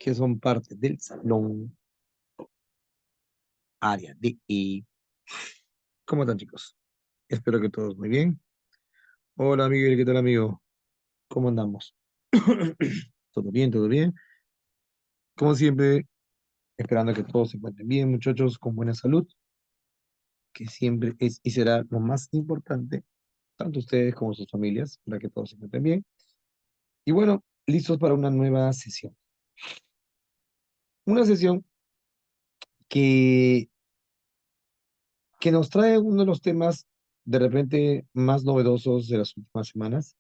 que son parte del salón área de E. ¿Cómo están, chicos? Espero que todos muy bien. Hola, Miguel, ¿qué tal, amigo? ¿Cómo andamos? ¿Todo bien? ¿Todo bien? Como siempre, esperando que todos se encuentren bien, muchachos, con buena salud, que siempre es y será lo más importante, tanto ustedes como sus familias, para que todos se encuentren bien. Y bueno, listos para una nueva sesión. Una sesión que, que nos trae uno de los temas de repente más novedosos de las últimas semanas.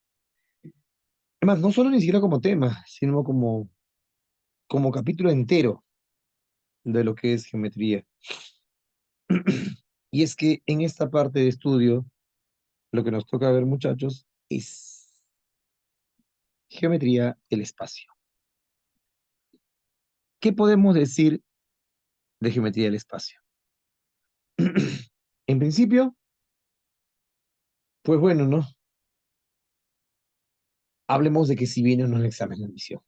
Además, no solo ni siquiera como tema, sino como capítulo entero de lo que es geometría. Y es que en esta parte de estudio, lo que nos toca ver, muchachos, es geometría del espacio. ¿Qué podemos decir de geometría del espacio? En principio, pues bueno, ¿no? Hablemos de que si viene o no el examen de admisión,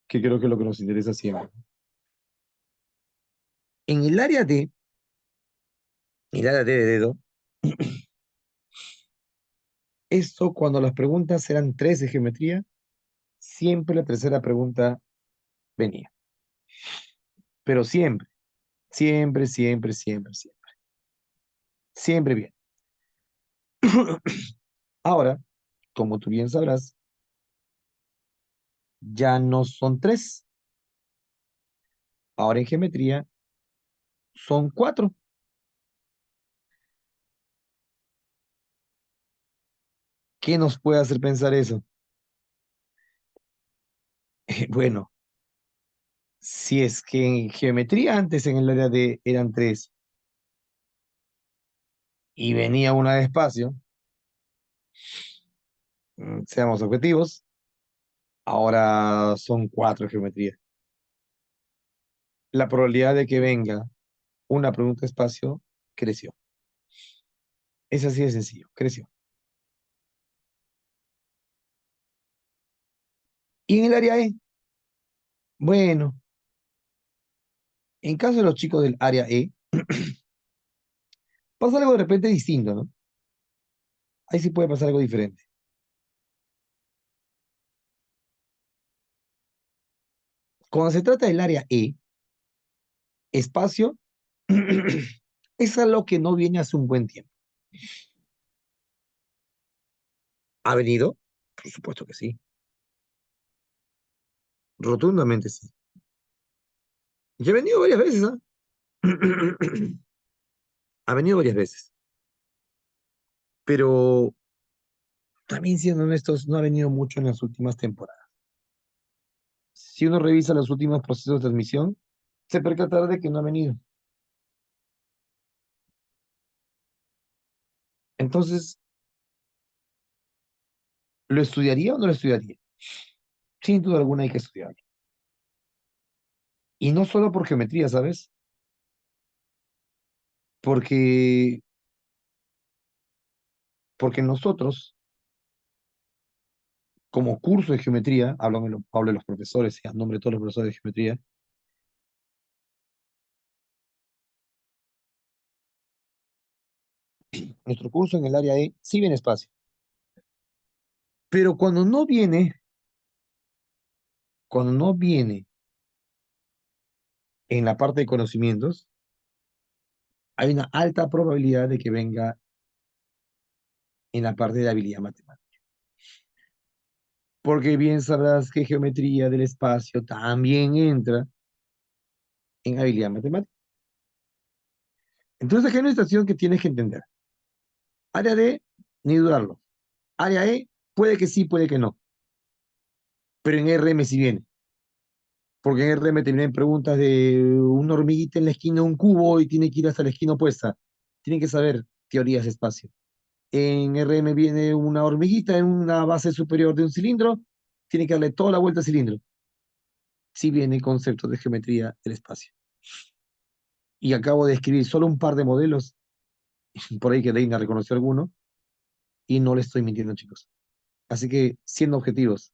que creo que es lo que nos interesa siempre. En el área D de dedo, esto cuando las preguntas eran tres de geometría, siempre la tercera pregunta venía. Pero siempre, siempre, siempre, siempre, siempre. Siempre bien. Ahora, como tú bien sabrás, ya no son tres. Ahora en geometría son cuatro. ¿Qué nos puede hacer pensar eso? Bueno, si es que en geometría antes en el área de eran tres y venía una de espacio, seamos objetivos, ahora son cuatro en geometría. La probabilidad de que venga una pregunta de espacio creció. Es así de sencillo, creció. Y en el área E, bueno, en caso de los chicos del área E, pasa algo de repente distinto, ¿no? Ahí sí puede pasar algo diferente. Cuando se trata del área E, espacio, es algo que no viene hace un buen tiempo. ¿Ha venido? Por supuesto que sí. Rotundamente sí. Y ha venido varias veces, ¿ah? Ha venido varias veces. Pero también siendo honestos, no ha venido mucho en las últimas temporadas. Si uno revisa los últimos procesos de admisión, se percatará de que no ha venido. Entonces, ¿lo estudiaría o no lo estudiaría? Sin duda alguna hay que estudiarlo. Y no solo por geometría, ¿sabes? Porque, porque nosotros, como curso de geometría, hablo de los profesores, y a nombre de todos los profesores de geometría, nuestro curso en el área E sí viene espacio. Pero cuando no viene en la parte de conocimientos, hay una alta probabilidad de que venga en la parte de habilidad matemática. Porque bien sabrás que geometría del espacio también entra en habilidad matemática. Entonces, aquí hay una situación que tienes que entender. Área D, ni dudarlo. Área E, puede que sí, puede que no. Pero en RM sí viene. Porque en RM te vienen preguntas de una hormiguita en la esquina de un cubo y tiene que ir hasta la esquina opuesta. Tienen que saber teorías de espacio. En RM viene una hormiguita en una base superior de un cilindro, tiene que darle toda la vuelta al cilindro. Sí viene conceptos de geometría del espacio. Y acabo de escribir solo un par de modelos, por ahí que Deina reconoció alguno, y no le estoy mintiendo, chicos. Así que, siendo objetivos,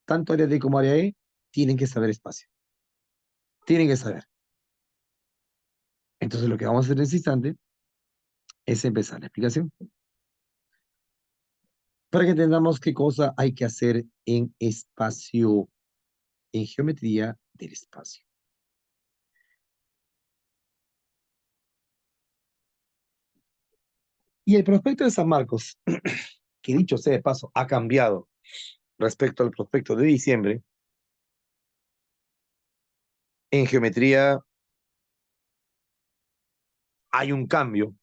tanto área D como área E tienen que saber espacio. Tienen que saber. Entonces lo que vamos a hacer en este instante es empezar la explicación para que entendamos qué cosa hay que hacer en espacio, en geometría del espacio. Y el prospecto de San Marcos, que dicho sea de paso, ha cambiado respecto al prospecto de diciembre, en geometría hay un cambio,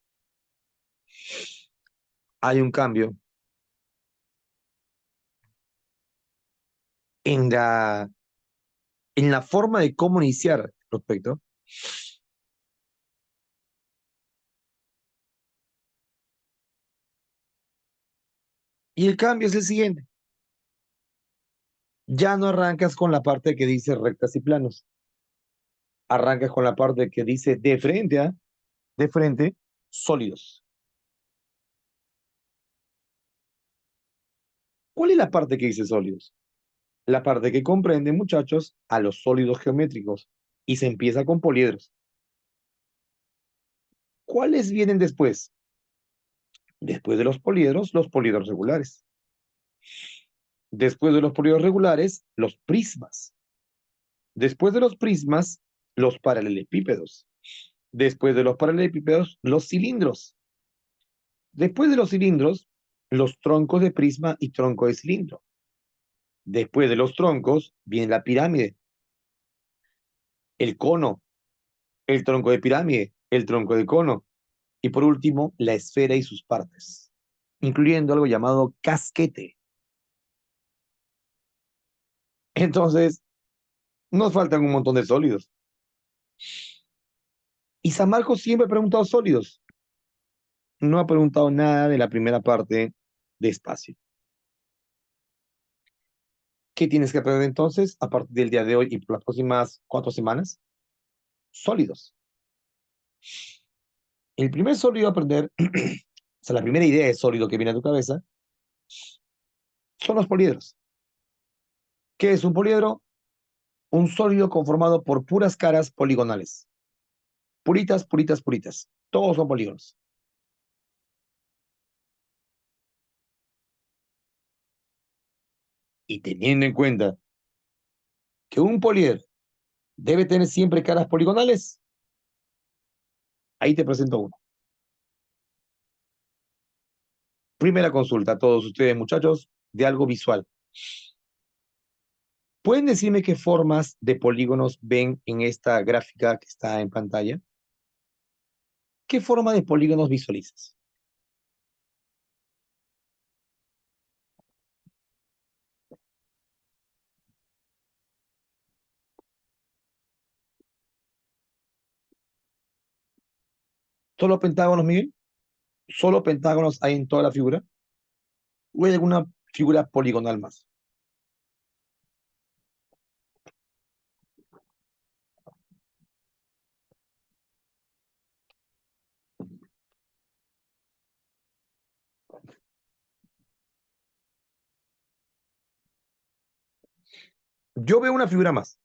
hay un cambio en la forma de cómo iniciar el prospecto. Y el cambio es el siguiente. Ya no arrancas con la parte que dice rectas y planos. Arrancas con la parte que dice de frente, sólidos. ¿Cuál es la parte que dice sólidos? La parte que comprende, muchachos, a los sólidos geométricos. Y se empieza con poliedros. ¿Cuáles vienen después? Después de los poliedros regulares. Después de los poliedros regulares, los prismas. Después de los prismas, los paralelepípedos. Después de los paralelepípedos, los cilindros. Después de los cilindros, los troncos de prisma y tronco de cilindro. Después de los troncos, viene la pirámide, el cono, el tronco de pirámide, el tronco de cono. Y por último, la esfera y sus partes, incluyendo algo llamado casquete. Entonces, nos faltan un montón de sólidos. Y San Marcos siempre ha preguntado sólidos. No ha preguntado nada de la primera parte de espacio. ¿Qué tienes que aprender entonces a partir del día de hoy y por las próximas 4 semanas? Sólidos. El primer sólido a aprender, o sea, la primera idea de sólido que viene a tu cabeza, son los poliedros. ¿Qué es un poliedro? Un sólido conformado por puras caras poligonales. Puritas, puritas, puritas. Todos son polígonos. Y teniendo en cuenta que un poliedro debe tener siempre caras poligonales, ahí te presento uno. Primera consulta a todos ustedes, muchachos, de algo visual. ¿Pueden decirme qué formas de polígonos ven en esta gráfica que está en pantalla? ¿Qué forma de polígonos visualizas? ¿Solo pentágonos, Miguel? ¿Solo pentágonos hay en toda la figura? ¿O hay alguna figura poligonal más? Yo veo una figura más.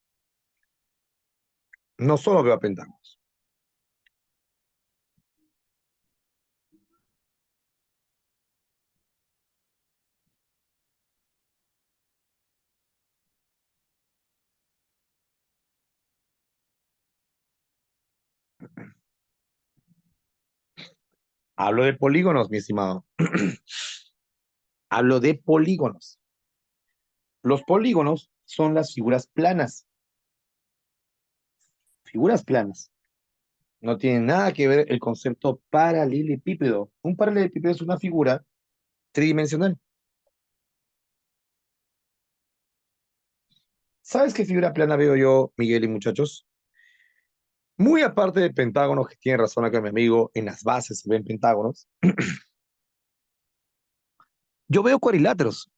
No solo veo a pentágonos. Hablo de polígonos, mi estimado. Hablo de polígonos. Los polígonos son las figuras planas. Figuras planas. No tiene nada que ver el concepto paralelepípedo. Un paralelepípedo es una figura tridimensional. ¿Sabes qué figura plana veo yo, Miguel y muchachos? Muy aparte de pentágonos, que tiene razón acá mi amigo, en las bases se ven pentágonos. Yo veo cuadriláteros.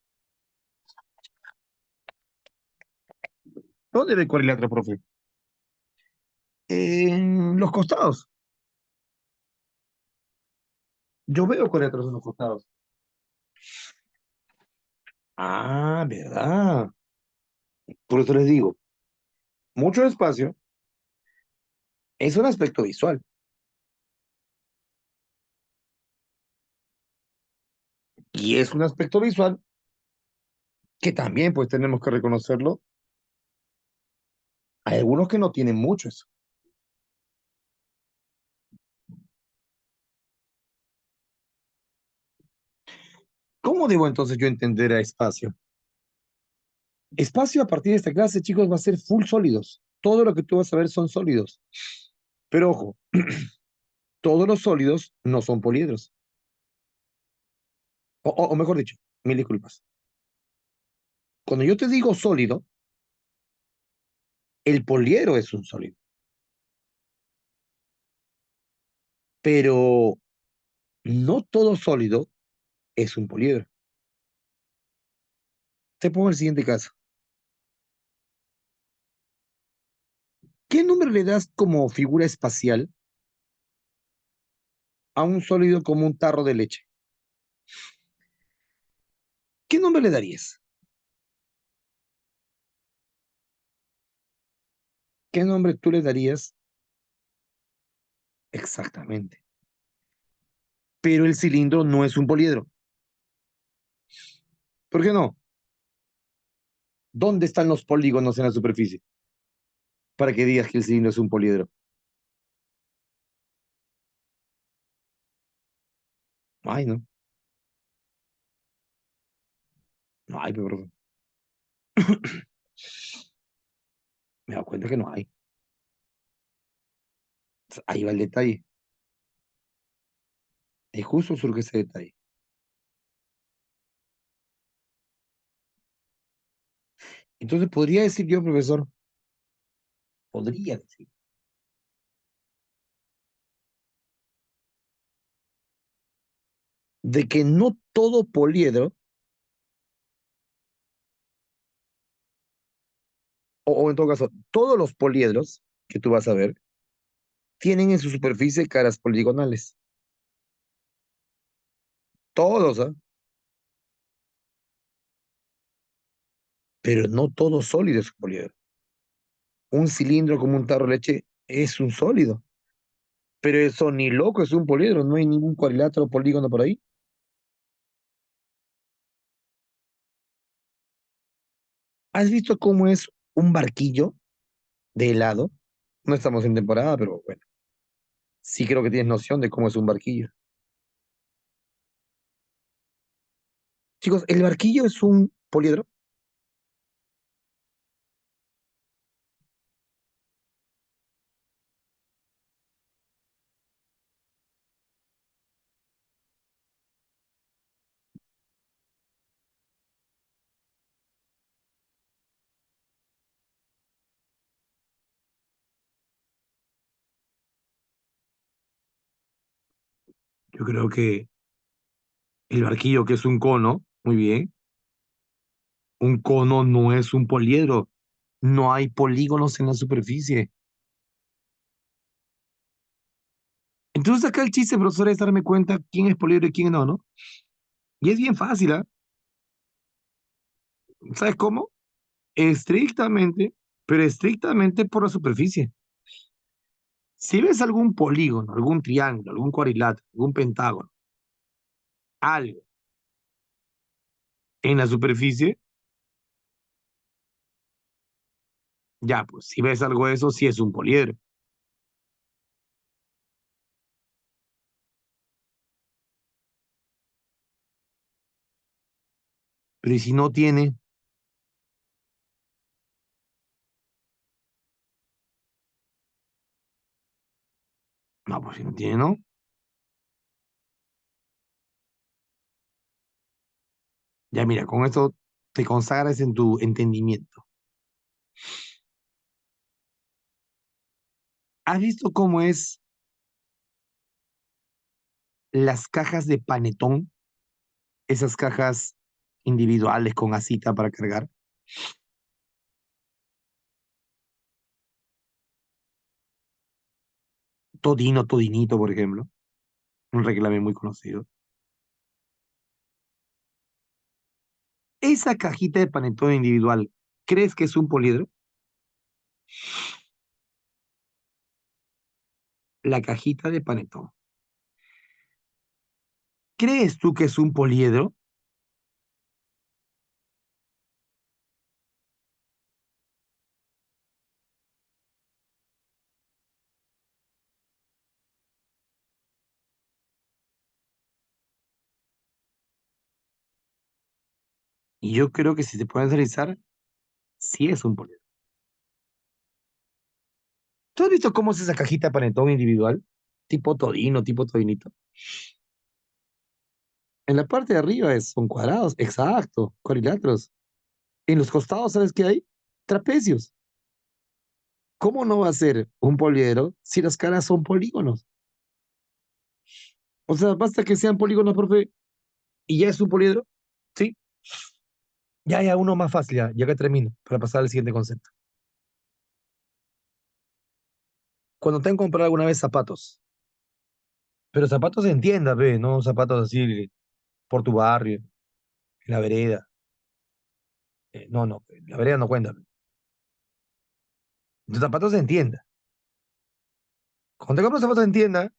¿Dónde ve cuadrilátero, profe? En los costados. Yo veo cuadriláteros en los costados. Ah, ¿verdad? Por eso les digo, mucho espacio. Es un aspecto visual. Y es un aspecto visual que también pues tenemos que reconocerlo. Hay algunos que no tienen mucho eso. ¿Cómo debo entonces yo entender a espacio? Espacio a partir de esta clase, chicos, va a ser full sólidos. Todo lo que tú vas a ver son sólidos. Pero ojo, todos los sólidos no son poliedros. O mejor dicho, mil disculpas. Cuando yo te digo sólido, el poliedro es un sólido. Pero no todo sólido es un poliedro. Te pongo el siguiente caso. ¿Qué nombre le das como figura espacial a un sólido como un tarro de leche? ¿Qué nombre le darías? ¿Qué nombre tú le darías exactamente? Pero el cilindro no es un poliedro. ¿Por qué no? ¿Dónde están los polígonos en la superficie? Para que digas que el cilindro es un poliedro. No hay, ¿no? No hay, pero me he dado cuenta que no hay. Ahí va el detalle. Es justo surge ese detalle. Entonces podría decir yo, profesor, podría decir, de que no todo poliedro, o en todo caso, todos los poliedros que tú vas a ver, tienen en su superficie caras poligonales. Todos, ¿ah? Pero no todo sólido es un poliedro. Un cilindro como un tarro de leche es un sólido. Pero eso ni loco es un poliedro, no hay ningún cuadrilátero o polígono por ahí. ¿Has visto cómo es un barquillo de helado? No estamos en temporada, pero bueno, sí creo que tienes noción de cómo es un barquillo. Chicos, el barquillo es un poliedro. Yo creo que el barquillo, que es un cono, muy bien, un cono no es un poliedro. No hay polígonos en la superficie. Entonces acá el chiste, profesor, es darme cuenta quién es poliedro y quién no, ¿no? Y es bien fácil, ¿ah? ¿Sabes cómo? Estrictamente, pero estrictamente por la superficie. Si ves algún polígono, algún triángulo, algún cuadrilátero, algún pentágono, algo en la superficie, ya, pues si ves algo de eso, sí es un poliedro. Pero ¿y si no tiene? No, pues si no tiene, no. Ya mira, con esto te consagras en tu entendimiento. ¿Has visto cómo es las cajas de panetón? Esas cajas individuales con asita para cargar. Todino, Todinito, por ejemplo. Un reclame muy conocido. Esa cajita de panetón individual, ¿crees que es un poliedro? la cajita de panetón. ¿Crees tú que es un poliedro? Y yo creo que si te puedes analizar, sí es un poliedro. ¿Tú has visto cómo es esa cajita de panetón individual? Tipo todino, tipo todinito. En la parte de arriba son cuadrados, exacto, cuadriláteros. En los costados, ¿sabes qué hay? Trapecios. ¿Cómo no va a ser un poliedro si las caras son polígonos? O sea, basta que sean polígonos, profe, y ya es un poliedro. Sí, ya, uno más fácil, ya que termino, para pasar al siguiente concepto. Cuando te han comprado alguna vez zapatos, pero zapatos en tienda, ve, no zapatos así por tu barrio, en la vereda. No, la vereda no cuenta. Los zapatos en tienda. Cuando te compras zapatos en tienda,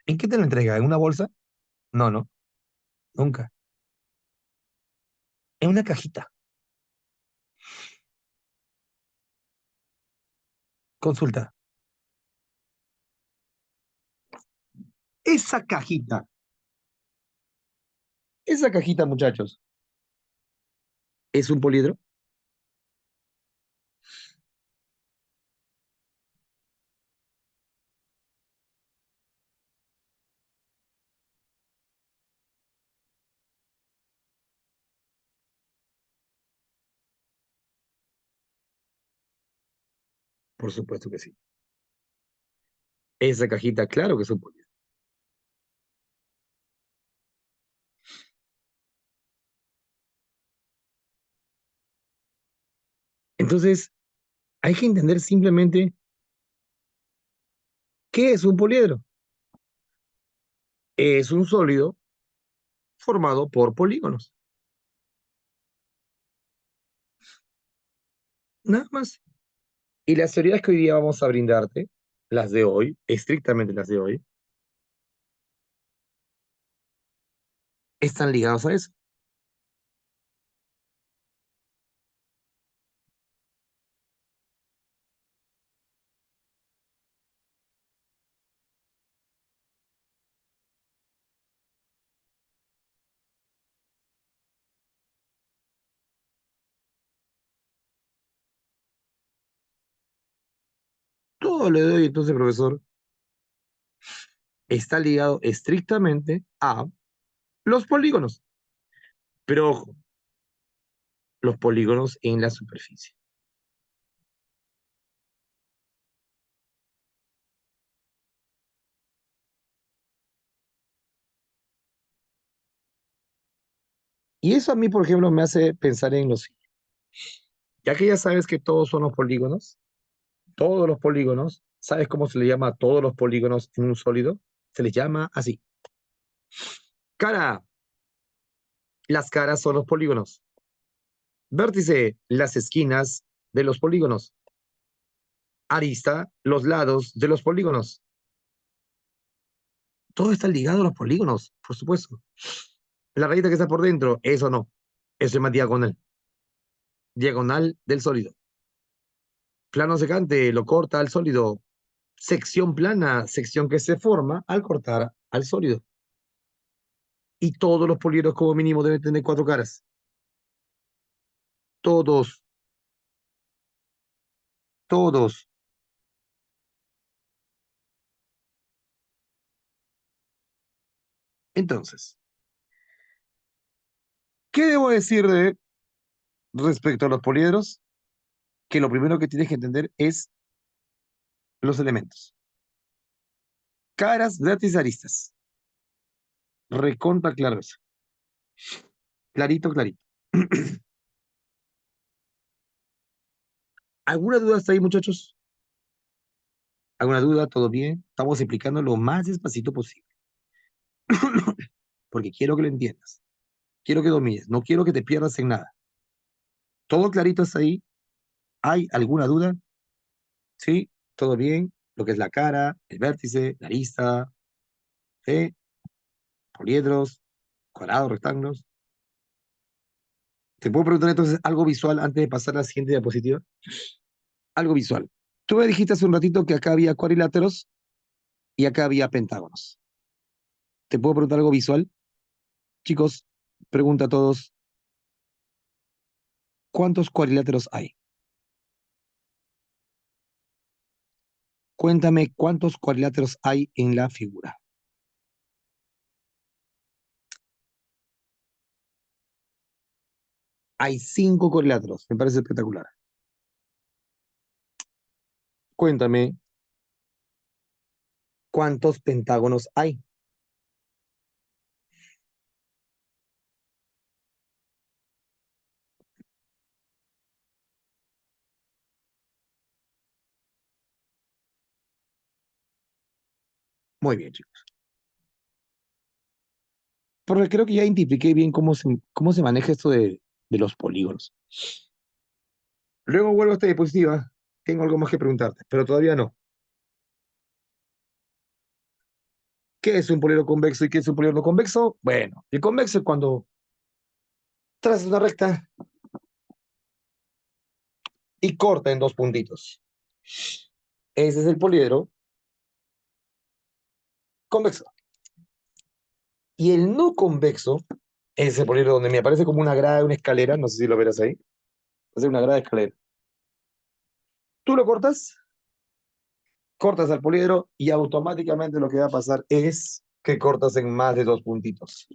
¿en qué te lo entrega? ¿En una bolsa? No, nunca. En una cajita. Consulta. Esa cajita, esa cajita, muchachos, ¿es un poliedro? Por supuesto que sí. Esa cajita, claro que es un poliedro. Entonces, hay que entender simplemente qué es un poliedro. Es un sólido formado por polígonos. Nada más. Y las teorías que hoy día vamos a brindarte, las de hoy, estrictamente las de hoy, están ligados a eso. Todo lo de hoy, entonces, profesor, está ligado estrictamente a los polígonos. Pero ojo, los polígonos en la superficie. Y eso a mí, por ejemplo, me hace pensar en los... Ya que ya sabes que todos son los polígonos, todos los polígonos, ¿sabes cómo se le llama a todos los polígonos en un sólido? Se les llama así. Cara, las caras son los polígonos. Vértice, las esquinas de los polígonos. Arista, los lados de los polígonos. Todo está ligado a los polígonos, por supuesto. La rayita que está por dentro, eso no. Eso es más diagonal. Diagonal del sólido. Plano secante lo corta al sólido. Sección plana, sección que se forma al cortar al sólido. Y todos los polígonos como mínimo deben tener cuatro caras. Todos, todos. Entonces, ¿qué debo decir de respecto a los poliedros? Que lo primero que tienes que entender es los elementos. Caras, vértices, aristas. Recontra claro eso. Clarito, clarito. ¿Alguna duda hasta ahí, muchachos? ¿Alguna duda? ¿Todo bien? Estamos explicando lo más despacito posible. Porque quiero que lo entiendas. Quiero que domines. No quiero que te pierdas en nada. ¿Todo clarito hasta ahí? ¿Hay alguna duda? ¿Sí? todo bien, lo que es la cara, el vértice, la arista, ¿sí? Poliedros, cuadrados, rectángulos. ¿Te puedo preguntar entonces algo visual antes de pasar a la siguiente diapositiva? Algo visual. Tú me dijiste hace un ratito que acá había cuadriláteros y acá había pentágonos. ¿Te puedo preguntar algo visual? Chicos, pregunta a todos, ¿cuántos cuadriláteros hay? Cuéntame cuántos cuadriláteros hay en la figura. Hay 5 cuadriláteros, me parece espectacular. Cuéntame cuántos pentágonos hay. Muy bien, chicos. Porque creo que ya identifiqué bien cómo se maneja esto de los polígonos. Luego vuelvo a esta diapositiva. Tengo algo más que preguntarte, pero todavía no. ¿Qué es un polígono convexo y qué es un polígono convexo? Bueno, el convexo es cuando trazas una recta y corta en dos puntitos. Ese es el poliedro convexo. Y el no convexo es el poliedro donde me aparece como una grada de una escalera, no sé si lo verás ahí. Es una grada de escalera. Tú lo cortas, cortas al poliedro y automáticamente lo que va a pasar es que cortas en más de dos puntitos.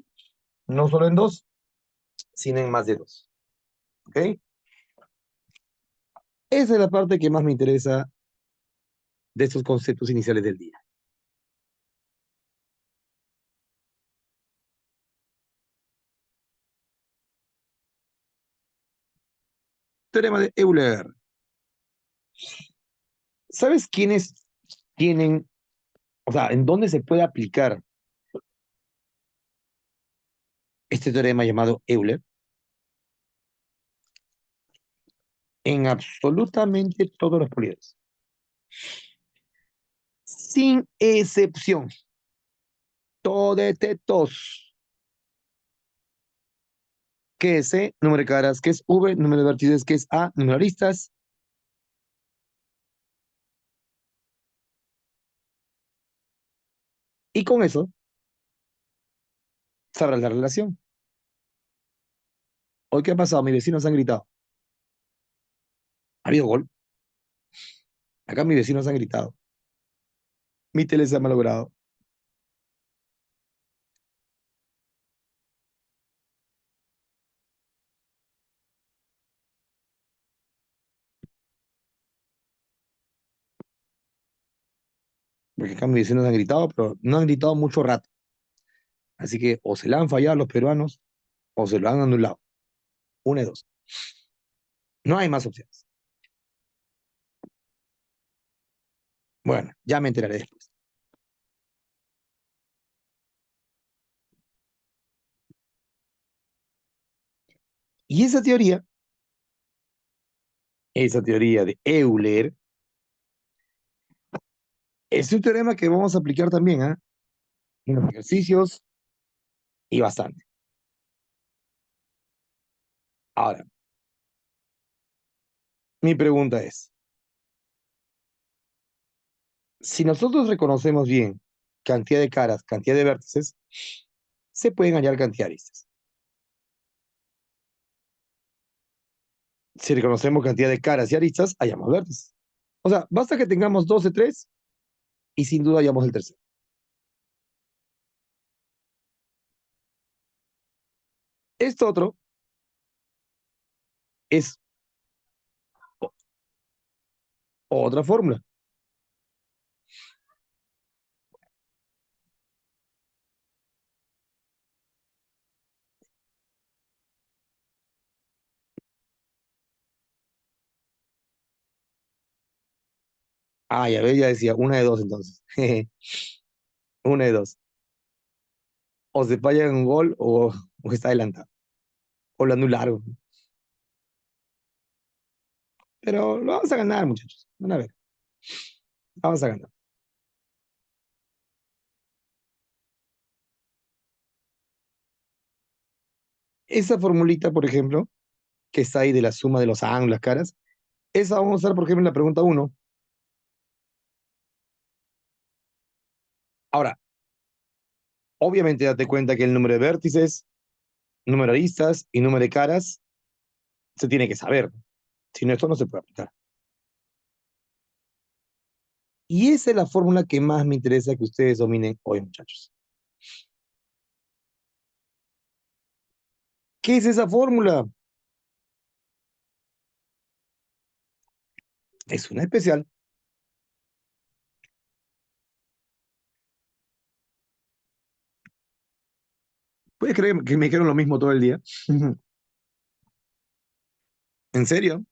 No solo en dos, sino en más de dos. ¿Ok? Esa es la parte que más me interesa de estos conceptos iniciales del día. Teorema de Euler. ¿Sabes quiénes tienen, o sea, en dónde se puede aplicar este teorema llamado Euler? En absolutamente todos los poliedros. Sin excepción. Todos. ¿Qué es C? Número de caras. ¿Qué es V? Número de vértices. ¿Qué es A? Número de aristas. Y con eso sabrás la relación. Hoy, ¿qué ha pasado? Mis vecinos han gritado. Ha habido gol. Acá mis vecinos han gritado. Mi tele se ha malogrado. Porque acá mis vecinos han gritado, pero no han gritado mucho rato. Así que o se la han fallado a los peruanos o se lo han anulado. Una de dos. No hay más opciones. Bueno, ya me enteraré después. Y esa teoría de Euler, es un teorema que vamos a aplicar también, ¿ah? En los ejercicios y bastante. Ahora, mi pregunta es, si nosotros reconocemos bien cantidad de caras, cantidad de vértices, se pueden hallar cantidad de aristas. Si reconocemos cantidad de caras y aristas, hallamos vértices. O sea, basta que tengamos dos de tres y sin duda hallamos el tercero. Esto otro es otra fórmula. Ah, ya ve, ya decía, una de dos entonces. Una de dos. O se falla en un gol o está adelantado. O lo anularon. Pero lo vamos a ganar, muchachos. Van a ver. Vamos a ganar. Esa formulita, por ejemplo, que está ahí de la suma de los ángulos, las caras, esa vamos a usar, por ejemplo, en la pregunta uno. Ahora, obviamente date cuenta que el número de vértices, número de aristas y número de caras se tiene que saber. Si no, esto no se puede aplicar. Y esa es la fórmula que más me interesa que ustedes dominen hoy, muchachos. ¿Qué es esa fórmula? Es una especial. ¿Puedes creer que me dijeron lo mismo todo el día? ¿En serio?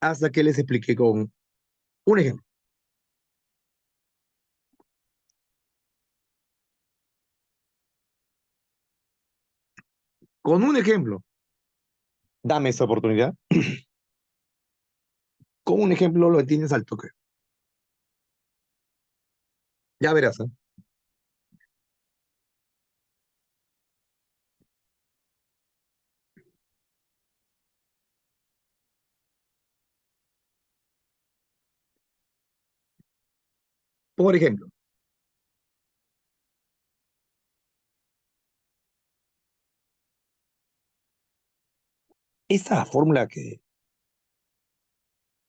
Hasta que les expliqué con un ejemplo. Con un ejemplo. Dame esa oportunidad. Con un ejemplo lo entiendes al toque. Ya verás, ¿eh? Por ejemplo, esta fórmula que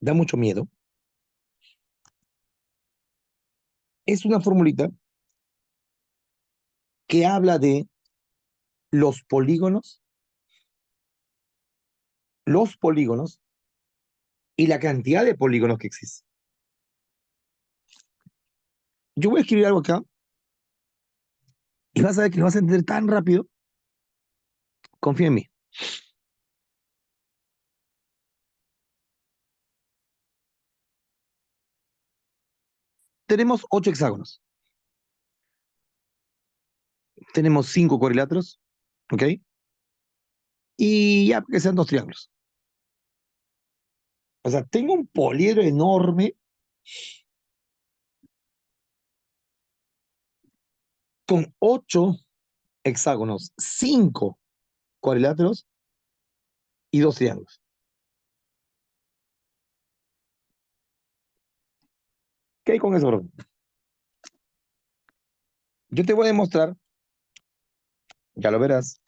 da mucho miedo es una formulita que habla de los polígonos, los polígonos y la cantidad de polígonos que existen. Yo voy a escribir algo acá y vas a ver que lo vas a entender tan rápido. Confía en mí. Tenemos 8 hexágonos. Tenemos 5 cuadriláteros, ¿ok? Y ya que sean 2 triángulos. O sea, tengo un poliedro enorme con 8 hexágonos, 5 cuadriláteros y 2 triángulos. ¿Qué hay con eso, bro? Yo te voy a demostrar, ya lo verás,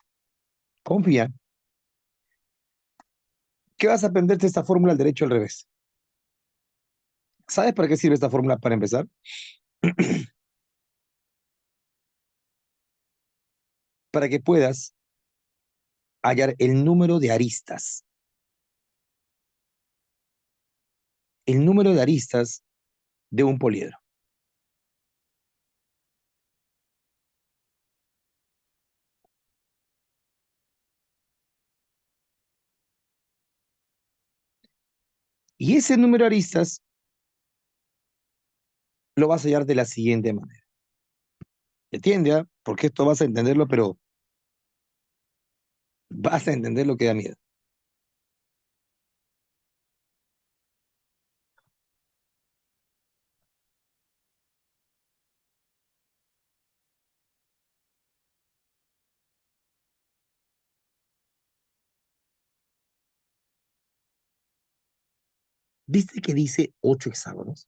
confía, que vas a aprenderte esta fórmula al derecho al revés. ¿Sabes para qué sirve esta fórmula para empezar? Para que puedas hallar el número de aristas. El número de aristas de un poliedro. Y ese número de aristas lo vas a hallar de la siguiente manera. ¿Entiende? ¿Ah? Porque esto vas a entenderlo, pero vas a entender lo que da miedo. ¿Viste que dice 8 hexágonos?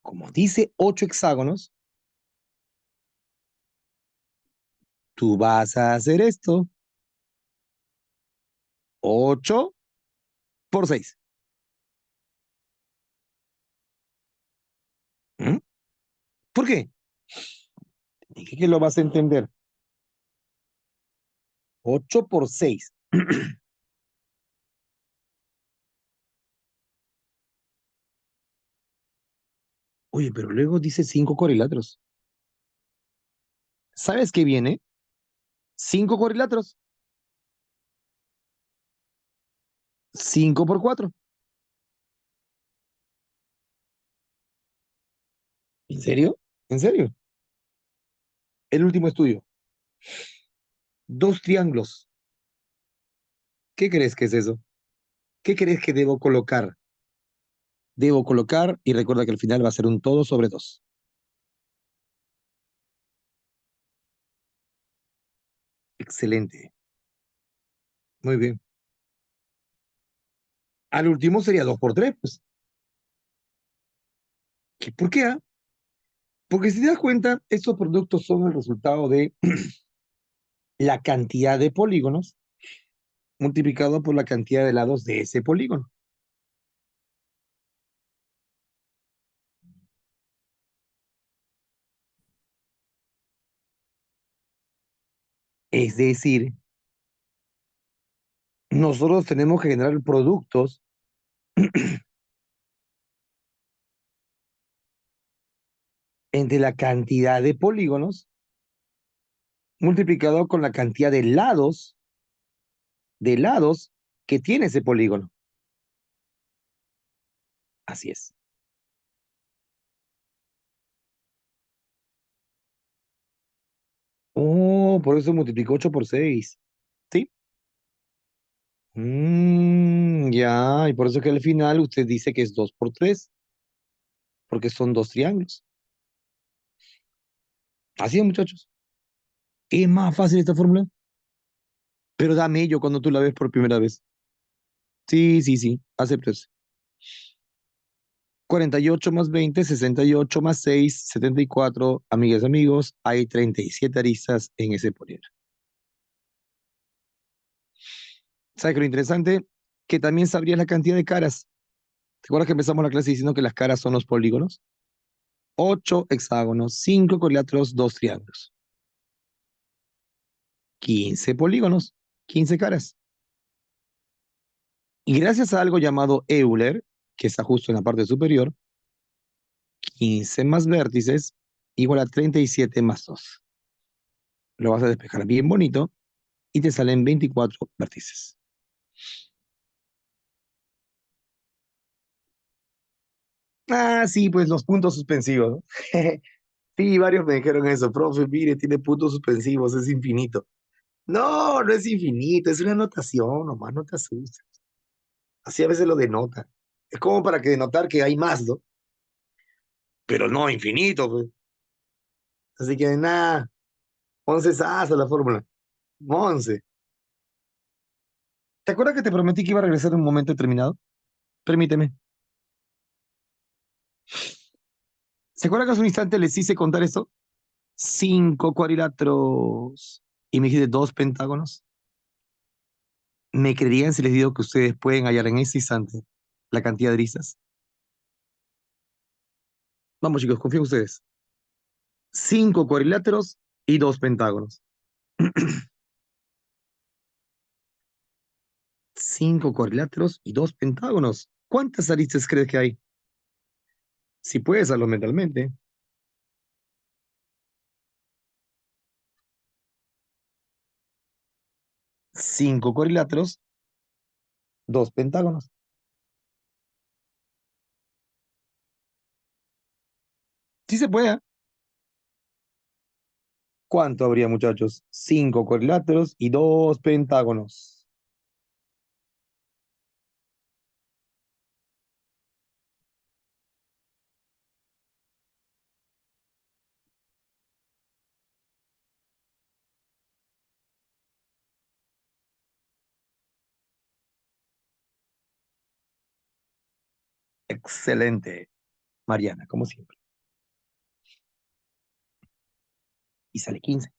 Como dice 8 hexágonos, tú vas a hacer esto. 8 por 6. ¿Mm? ¿Por qué? Dije que lo vas a entender. 8 por 6. Oye, pero luego dice 5 cuadriláteros. ¿Sabes qué viene? 5 cuadriláteros. 5 por 4. ¿En serio? ¿En serio? El último estudio. Dos triángulos. ¿Qué crees que es eso? ¿Qué crees que debo colocar? Debo colocar, y recuerda que al final va a ser un todo sobre dos. Excelente. Muy bien. Al último sería 2 por 3, pues. ¿Por qué? Porque si te das cuenta, estos productos son el resultado de la cantidad de polígonos multiplicado por la cantidad de lados de ese polígono. Es decir, nosotros tenemos que generar productos entre la cantidad de polígonos multiplicado con la cantidad de lados que tiene ese polígono. Así es. Oh, por eso multiplicó 8 por 6. ¿Sí? Ya, y por eso que al final usted dice que es 2 por 3, porque son dos triángulos. Así es, muchachos. Es más fácil esta fórmula, pero dame ello cuando tú la ves por primera vez. Sí, sí, sí, acepto eso. 48 más 20, 68 más 6, 74. Amigas, amigos, hay 37 aristas en ese poliedro. ¿Sabes qué lo interesante? Que también sabrías la cantidad de caras. ¿Te acuerdas que empezamos la clase diciendo que las caras son los polígonos? 8 hexágonos, 5 cuadriláteros, 2 triángulos. 15 polígonos, 15 caras. Y gracias a algo llamado Euler, que está justo en la parte superior, 15 más vértices igual a 37 más 2. Lo vas a despejar bien bonito y te salen 24 vértices. Ah, sí, pues los puntos suspensivos, ¿no? Sí, varios me dijeron eso, profe, mire, tiene puntos suspensivos, es infinito. No, no es infinito, es una notación, nomás no te asustes. Así a veces lo denota. Es como para que denotar que hay más, ¿no? Pero no infinito, pues. Así que nada, 11 es asa la fórmula. 11. ¿Te acuerdas que te prometí que iba a regresar en un momento determinado? Permíteme. ¿Se acuerda que hace un instante les hice contar esto? 5 cuadriláteros y me dijiste 2 pentágonos. ¿Me creerían si les digo que ustedes pueden hallar en ese instante la cantidad de aristas? Vamos, chicos, confío en ustedes. 5 cuadriláteros y 2 pentágonos. 5 cuadriláteros y 2 pentágonos. ¿Cuántas aristas crees que hay? Si puedes, hazlo mentalmente. 5 cuadriláteros, 2 pentágonos. Sí se puede, ¿eh? ¿Cuánto habría, muchachos? 5 cuadriláteros y 2 pentágonos. Excelente, Mariana, como siempre. Y sale 15.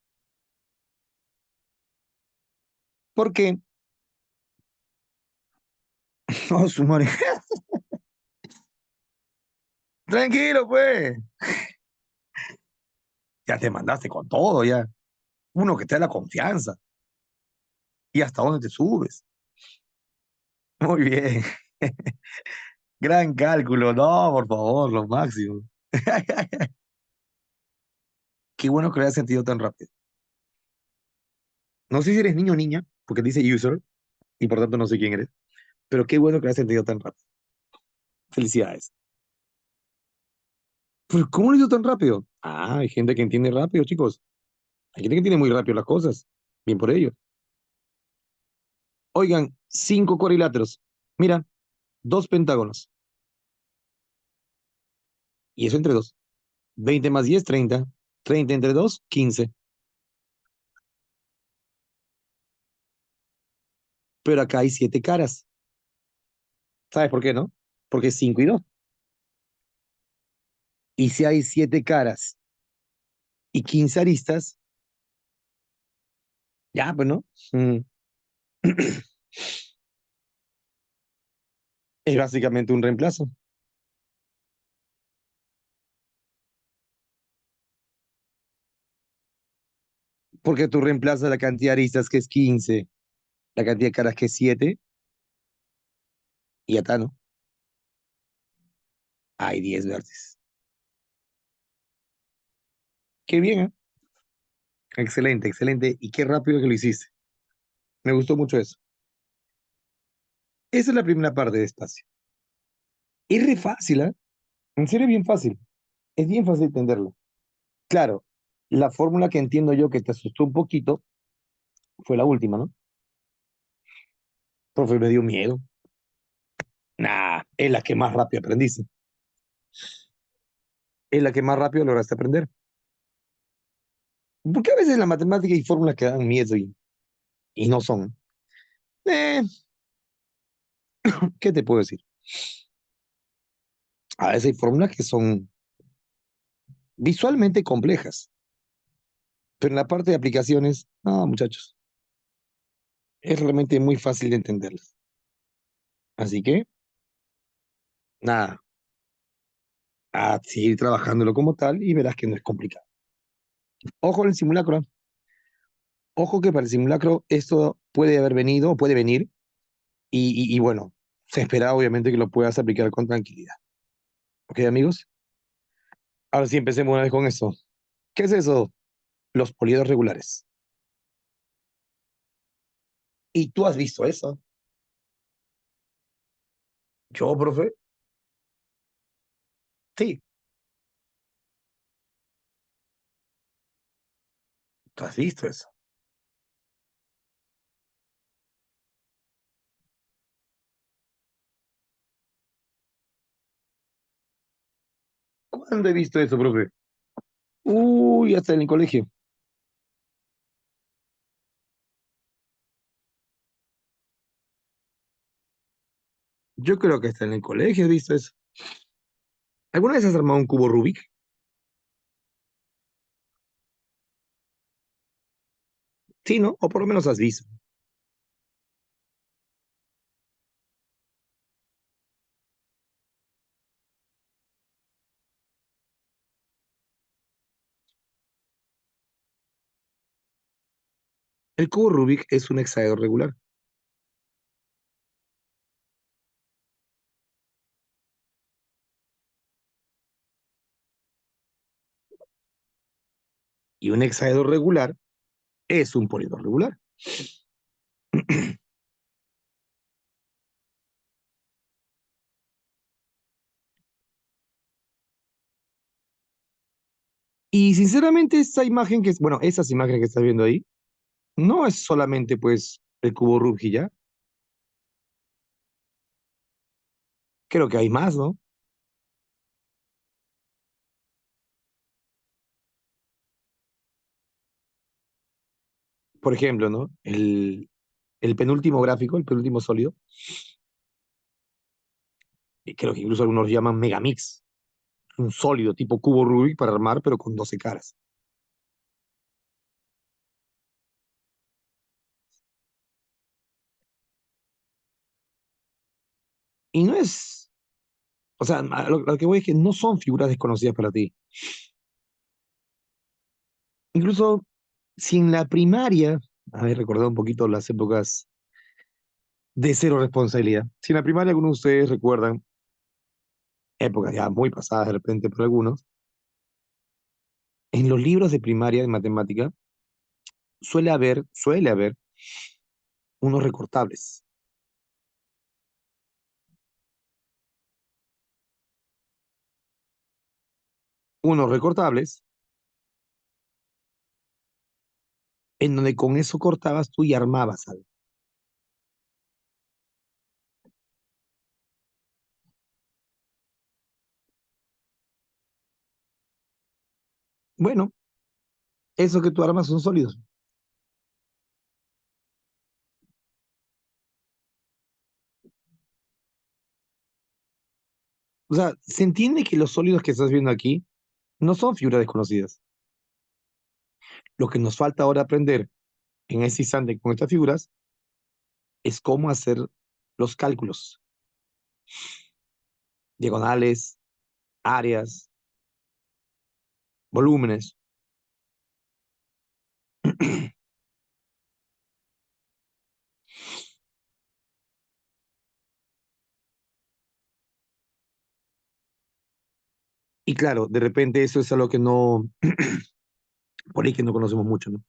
¿Por qué? No, su madre. Tranquilo, pues. Ya te mandaste con todo, ya. Uno que te da la confianza. ¿Y hasta dónde te subes? Muy bien. Gran cálculo. No, por favor, lo máximo. Qué bueno que lo hayas sentido tan rápido. No sé si eres niño o niña, porque dice user, y por tanto no sé quién eres, pero qué bueno que lo hayas sentido tan rápido. Felicidades. ¿Pero cómo lo hizo tan rápido? Ah, hay gente que entiende rápido, chicos. Hay gente que entiende muy rápido las cosas. Bien por ello. Oigan, cinco cuadriláteros. Mira, dos pentágonos. Y eso entre dos. 20 más 10, 30. 30 entre dos, 15. Pero acá hay siete caras. ¿Sabes por qué, no? Porque es 5 y 2. Y si hay siete caras y 15 aristas, ya, pues no. Mm, es básicamente un reemplazo. Porque tú reemplazas la cantidad de aristas que es 15, la cantidad de caras que es 7, y ya está, ¿no? Hay 10 vértices. Qué bien, ¿eh? Excelente, excelente. Y qué rápido que lo hiciste. Me gustó mucho eso. Esa es la primera parte de espacio. Es re fácil, ¿eh? En serio, bien fácil. Es bien fácil entenderlo. Claro, la fórmula que entiendo yo que te asustó un poquito fue la última, ¿no? Profe, me dio miedo. Nah, es la que más rápido aprendiste. Es la que más rápido lograste aprender. Porque a veces en la matemática hay fórmulas que dan miedo y no son. Eh, ¿Qué te puedo decir? A veces hay fórmulas que son visualmente complejas, pero en la parte de aplicaciones, no, muchachos, es realmente muy fácil de entenderlas. Así que, nada, a seguir trabajándolo como tal y verás que no es complicado. Ojo en el simulacro. Ojo que para el simulacro esto puede haber venido o puede venir y bueno, se espera obviamente que lo puedas aplicar con tranquilidad. ¿Ok, amigos? Ahora sí, empecemos una vez con eso. ¿Qué es eso? Los poliedros regulares. ¿Y tú has visto eso? Yo, profe. Sí, tú has visto eso. ¿Cuándo he visto eso, profe? Uy, hasta en el colegio. Yo creo que hasta en el colegio he visto eso. ¿Alguna vez has armado un cubo Rubik? Sí, ¿no? O por lo menos has visto. El cubo Rubik es un hexaedro regular. Y un hexaedro regular es un poliedro regular. Y sinceramente, esa imagen que es, bueno, esas imágenes que estás viendo ahí, no es solamente pues el cubo Rubik y ya. Creo que hay más, ¿no? Por ejemplo, ¿no? El penúltimo gráfico, el penúltimo sólido, creo que incluso algunos llaman megamix, un sólido tipo cubo Rubik para armar, pero con 12 caras. Y no es, o sea, a lo que voy es que no son figuras desconocidas para ti. Incluso si en la primaria, a ver, recordar un poquito las épocas de cero responsabilidad. Si en la primaria algunos de ustedes recuerdan, épocas ya muy pasadas de repente por algunos, en los libros de primaria de matemática suele haber unos recortables. unos recortables, en donde con eso cortabas tú y armabas algo. Bueno, eso que tú armas son sólidos. O sea, se entiende que los sólidos que estás viendo aquí no son figuras desconocidas. Lo que nos falta ahora aprender en ese instante con estas figuras es cómo hacer los cálculos, diagonales, áreas, volúmenes. Y claro, de repente eso es algo que no, por ahí que no conocemos mucho, ¿no?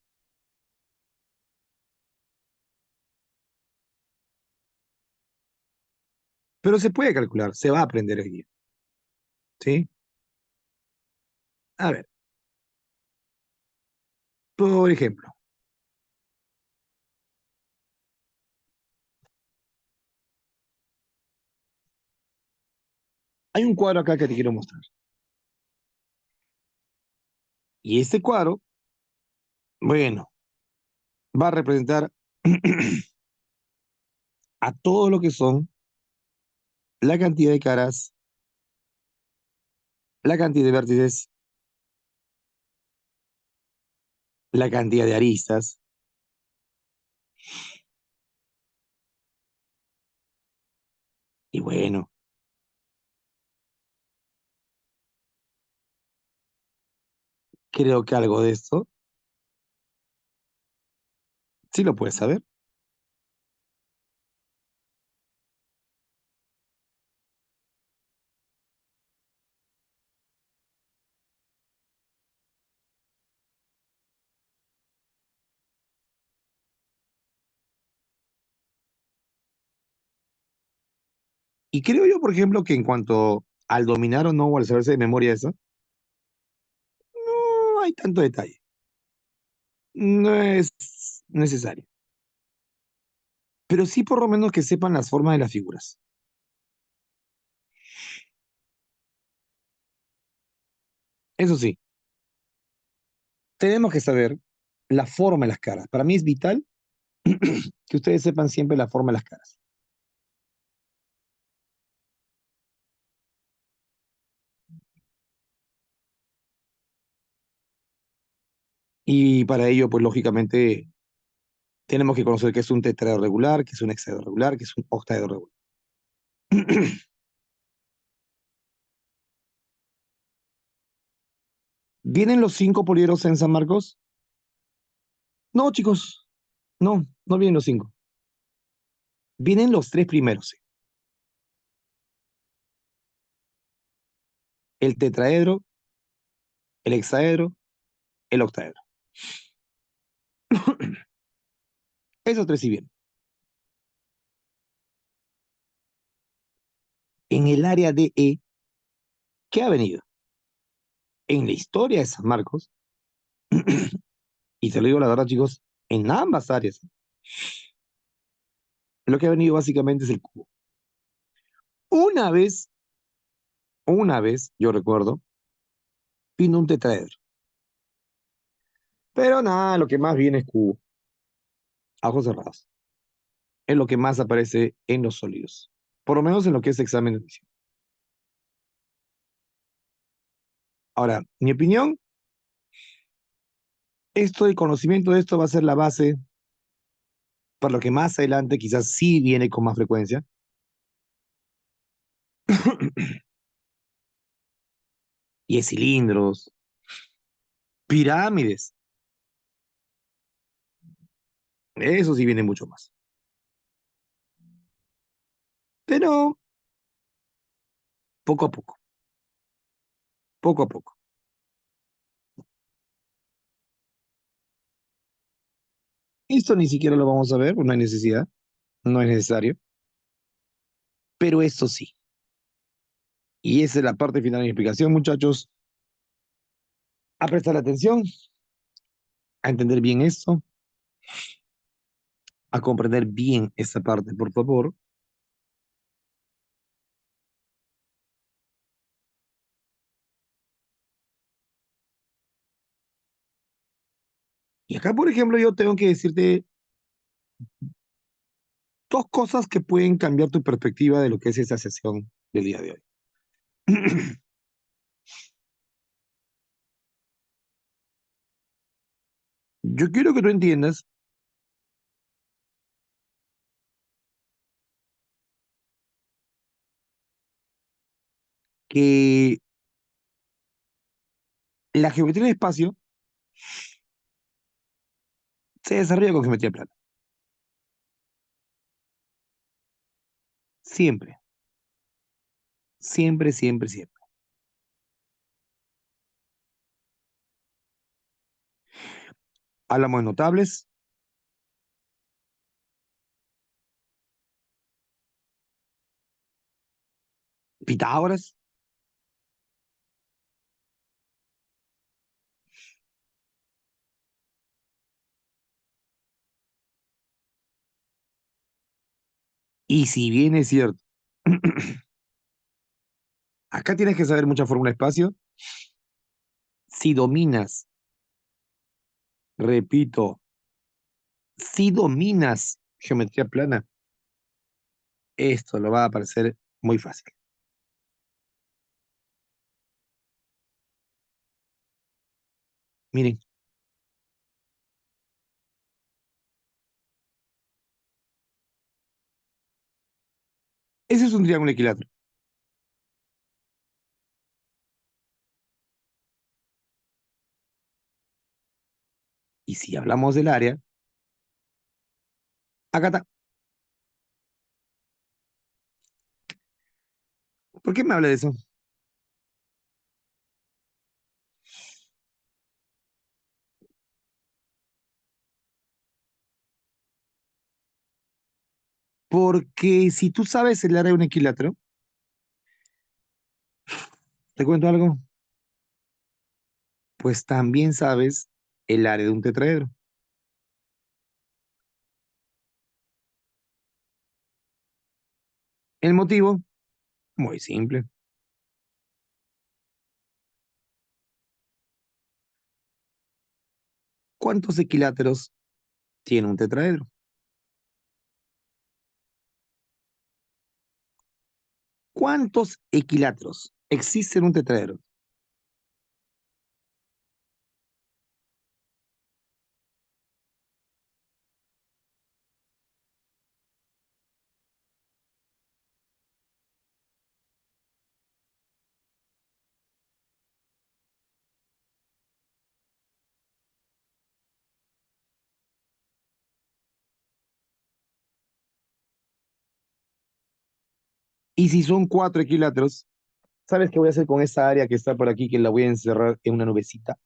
Pero se puede calcular, se va a aprender aquí, ¿sí? A ver, por ejemplo, hay un cuadro acá que te quiero mostrar. Y este cuadro, bueno, va a representar a todo lo que son la cantidad de caras, la cantidad de vértices, la cantidad de aristas. Y bueno, creo que algo de esto sí lo puedes saber. Y creo yo, por ejemplo, que en cuanto al dominar o no, o al saberse de memoria eso, no hay tanto detalle. No es necesario. Pero sí por lo menos que sepan las formas de las figuras. Eso sí, tenemos que saber la forma de las caras. Para mí es vital que ustedes sepan siempre la forma de las caras. Y para ello, pues lógicamente, tenemos que conocer qué es un tetraedro regular, qué es un hexaedro regular, qué es un octaedro regular. ¿Vienen los cinco polieros en San Marcos? No, chicos, no, no vienen los cinco. Vienen los tres primeros, sí. El tetraedro, el hexaedro, el octaedro. Esos tres sí vienen. En el área de E, ¿qué ha venido? En la historia de San Marcos, y te lo digo la verdad, chicos, en ambas áreas, lo que ha venido básicamente es el cubo. Una vez, una vez, yo recuerdo, vino un tetraedro. Pero nada, lo que más viene es cubo, a ojos cerrados. Es lo que más aparece en los sólidos. Por lo menos en lo que es examen de admisión. Ahora, mi opinión, esto, el conocimiento de esto va a ser la base para lo que más adelante quizás sí viene con más frecuencia. Y es cilindros, pirámides, eso sí viene mucho más. Pero poco a poco, poco a poco. Esto ni siquiera lo vamos a ver, pues no hay necesidad, no es necesario. Pero esto sí. Y esa es la parte final de mi explicación, muchachos. A prestar atención, a entender bien esto, a comprender bien esa parte, por favor. Y acá, por ejemplo, yo tengo que decirte dos cosas que pueden cambiar tu perspectiva de lo que es esa sesión del día de hoy. Yo quiero que tú entiendas que la geometría del espacio se desarrolla con geometría plana. Siempre, siempre, siempre, siempre. Hablamos de notables, Pitágoras, y si bien es cierto, acá tienes que saber mucha fórmula de espacio. Si dominas, repito, si dominas geometría plana, esto lo va a parecer muy fácil. Miren, ese es un triángulo equilátero. Y si hablamos del área, acá está. ¿Por qué me habla de eso? Porque si tú sabes el área de un equilátero, ¿te cuento algo? Pues también sabes el área de un tetraedro. El motivo, muy simple. ¿Cuántos equiláteros tiene un tetraedro? ¿Cuántos equiláteros existen en un tetraedro? Y si son cuatro equiláteros, ¿sabes qué voy a hacer con esta área que está por aquí, que la voy a encerrar en una nubecita?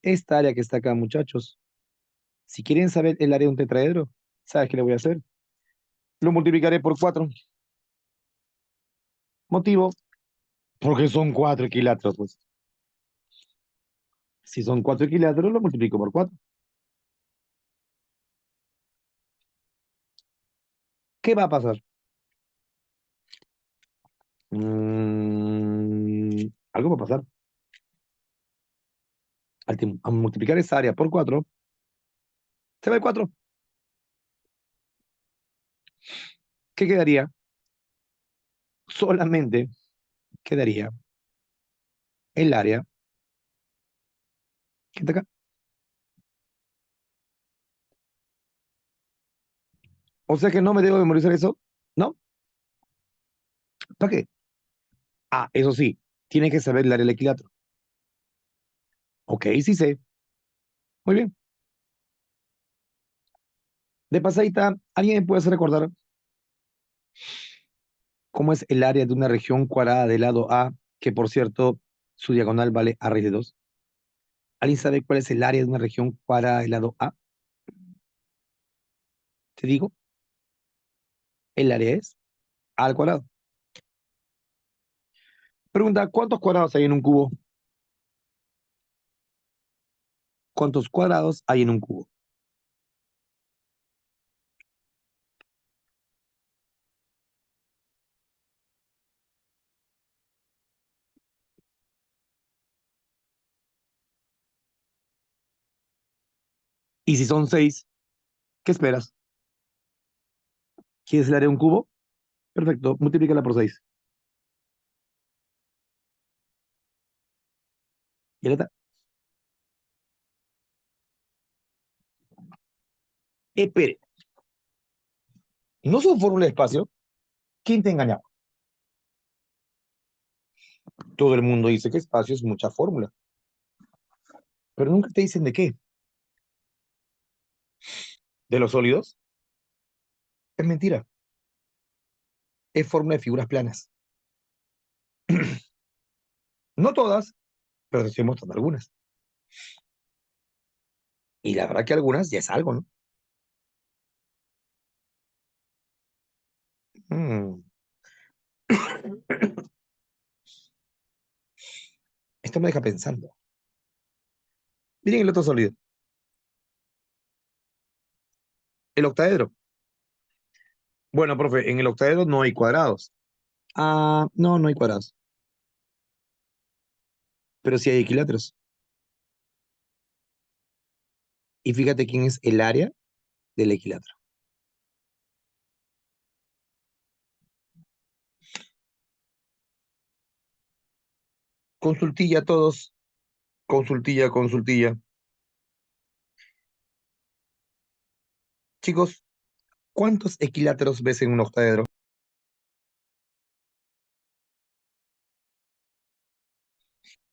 Esta área que está acá, muchachos. Si quieren saber el área de un tetraedro, ¿sabes qué le voy a hacer? Lo multiplicaré por cuatro. Motivo, porque son cuatro equiláteros, pues. Si son cuatro equiláteros, lo multiplico por cuatro. ¿Qué va a pasar? Algo va a pasar. Al multiplicar esa área por cuatro, se va el cuatro. ¿Qué quedaría? Solamente quedaría el área que está acá. O sea que no me debo memorizar eso, ¿no? ¿Para qué? Ah, eso sí, tiene que saber el área del equilátero. Ok, sí sé. Muy bien. De pasadita, ¿alguien me puede hacer recordar cómo es el área de una región cuadrada del lado A, que por cierto, su diagonal vale a raíz de 2? ¿Alguien sabe cuál es el área de una región cuadrada del lado A? Te digo, el área es A al cuadrado. Pregunta, ¿cuántos cuadrados hay en un cubo? ¿Cuántos cuadrados hay en un cubo? Y si son seis, ¿qué esperas? ¿Quieres el área de un cubo? Perfecto, multiplícala por seis. Y ya está. Espere, ¿no son fórmula de espacio? ¿Quién te engañaba? Todo el mundo dice que espacio es mucha fórmula, pero nunca te dicen de qué. ¿De los sólidos? Es mentira. Es fórmula de figuras planas. No todas, pero te estoy mostrando algunas. Y la verdad que algunas ya es algo, ¿no? Mm, Esto me deja pensando. Miren el otro sólido, el octaedro. Bueno, profe, en el octaedro no hay cuadrados. Ah, no, no hay cuadrados, pero sí hay equiláteros. Y fíjate quién es el área del equilátero. Consultilla a todos, consultilla, consultilla. Chicos, ¿cuántos equiláteros ves en un octaedro?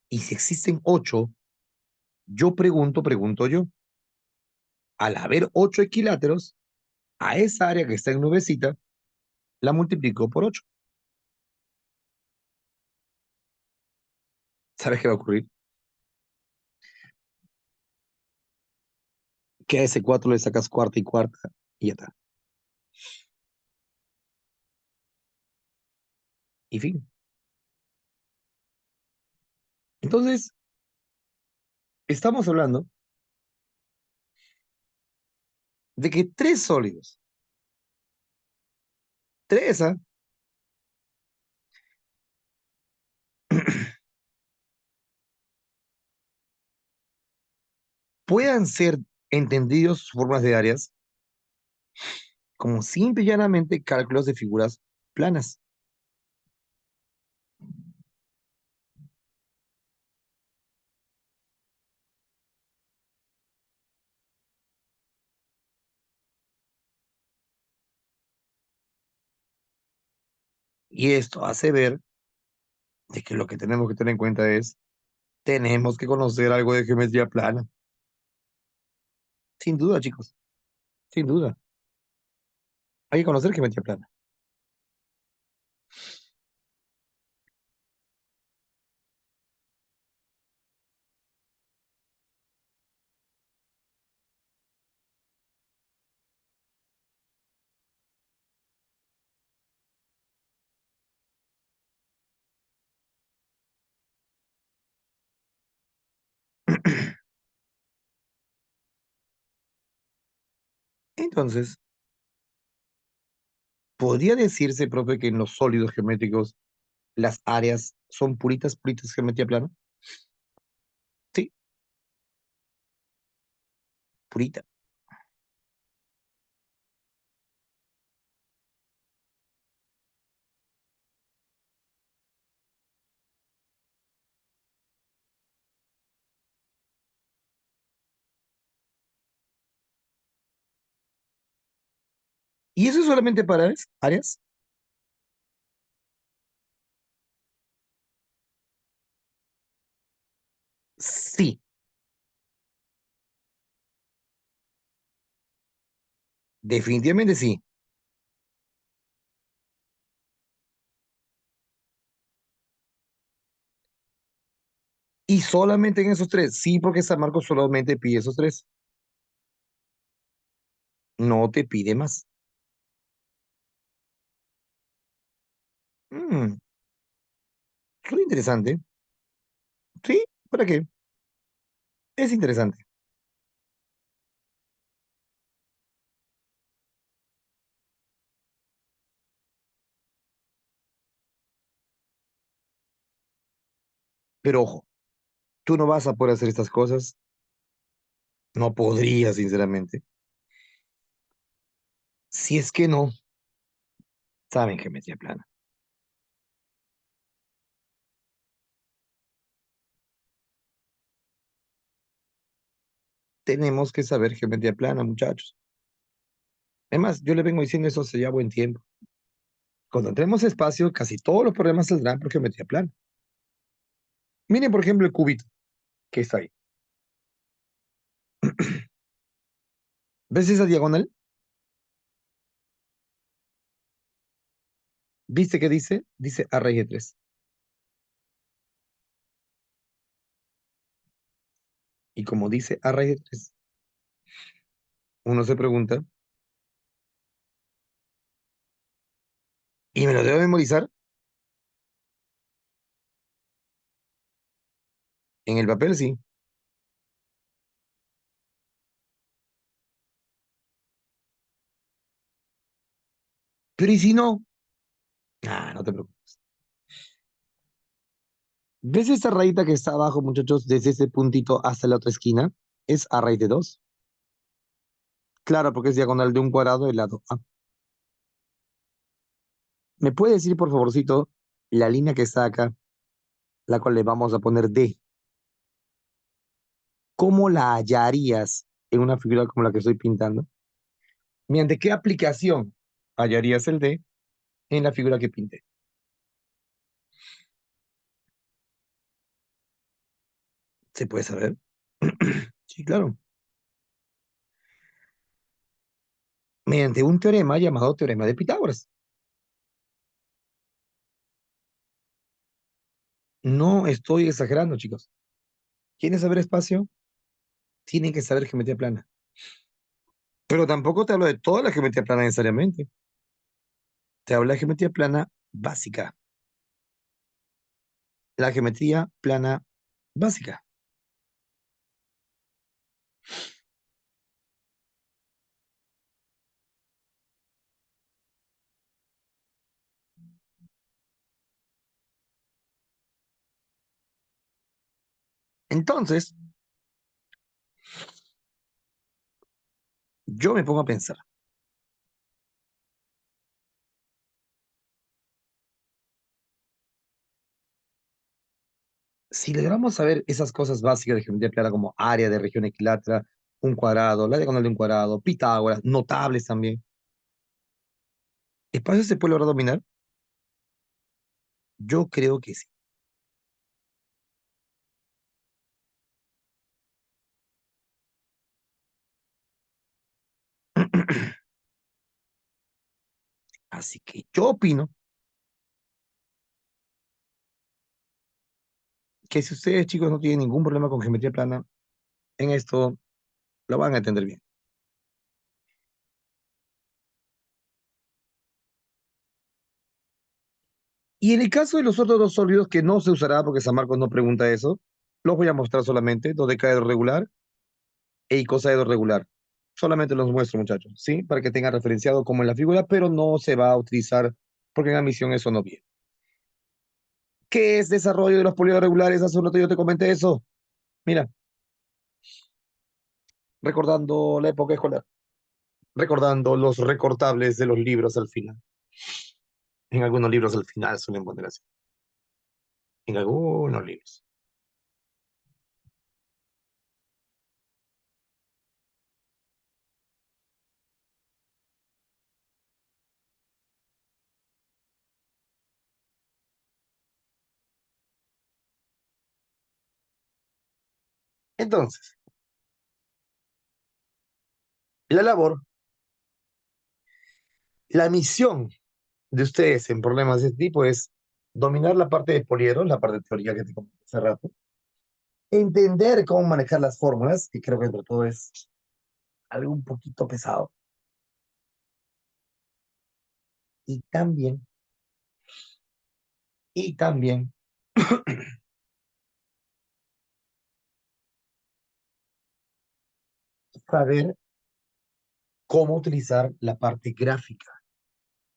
Y si existen ocho, yo pregunto yo, al haber ocho equiláteros, a esa área que está en nubecita, la multiplico por ocho. ¿Sabes qué va a ocurrir? Que a ese cuatro le sacas cuarta y cuarta y ya está. Y fin. Entonces, estamos hablando de que tres sólidos, tres, ¿ah? Puedan ser entendidos sus formas de áreas como simple y llanamente cálculos de figuras planas. Y esto hace ver de que lo que tenemos que tener en cuenta es, tenemos que conocer algo de geometría plana. Sin duda, chicos, sin duda. Hay que conocer geometría plana. Entonces, ¿podría decirse, profe, que en los sólidos geométricos las áreas son puritas, puritas geometría plana? Sí, purita. ¿Y eso es solamente para áreas? Sí, definitivamente sí. Y solamente en esos tres. Sí, porque San Marcos solamente pide esos tres. No te pide más. Mm, Suena interesante. ¿Sí? ¿Para qué? Es interesante. Pero ojo, tú no vas a poder hacer estas cosas, no podrías, sinceramente, si es que no saben geometría plana. Tenemos que saber geometría plana, muchachos. Además, yo le vengo diciendo eso hace ya buen tiempo. Cuando entremos a espacio, casi todos los problemas saldrán por geometría plana. Miren, por ejemplo, el cubito que está ahí. ¿Ves esa diagonal? ¿Viste qué dice? Dice a raíz de 3. Y como dice a raíz de 3, uno se pregunta, ¿y me lo debo memorizar? En el papel sí. Pero ¿y si no? Ah, no te preocupes. ¿Ves esta rayita que está abajo, muchachos, desde ese puntito hasta la otra esquina? Es a raíz de 2. Claro, porque es diagonal de un cuadrado del lado A. ¿Me puede decir, por favorcito, la línea que está acá, la cual le vamos a poner D? ¿Cómo la hallarías en una figura como la que estoy pintando? ¿Mediante qué aplicación hallarías el D en la figura que pinté? ¿Se puede saber? Sí, claro. Mediante un teorema llamado teorema de Pitágoras. No estoy exagerando, chicos. ¿Quieren saber espacio? Tienen que saber geometría plana. Pero tampoco te hablo de toda la geometría plana necesariamente. Te hablo de geometría plana básica. La geometría plana básica. Entonces, yo me pongo a pensar, si logramos saber esas cosas básicas de geometría plana como área de región equilátera, un cuadrado, la diagonal de un cuadrado, Pitágoras, notables también, ¿espacio se puede lograr dominar? Yo creo que sí. Así que yo opino que si ustedes, chicos, no tienen ningún problema con geometría plana, en esto lo van a entender bien. Y en el caso de los otros dos sólidos que no se usará porque San Marcos no pregunta eso, los voy a mostrar solamente, dodecaedro regular e icosaedro regular. Solamente los muestro, muchachos, ¿sí? Para que tengan referenciado como en la figura, pero no se va a utilizar porque en la misión eso no viene. ¿Qué es desarrollo de los polígonos regulares? Hace un rato yo te comenté eso. Mira, recordando la época escolar, recordando los recortables de los libros al final. En algunos libros al final suelen poner así. En algunos libros. Entonces, la labor, la misión de ustedes en problemas de este tipo es dominar la parte de poliedros, la parte teórica que te comenté hace rato, entender cómo manejar las fórmulas, que creo que entre todo es algo un poquito pesado, y también, y también saber cómo utilizar la parte gráfica.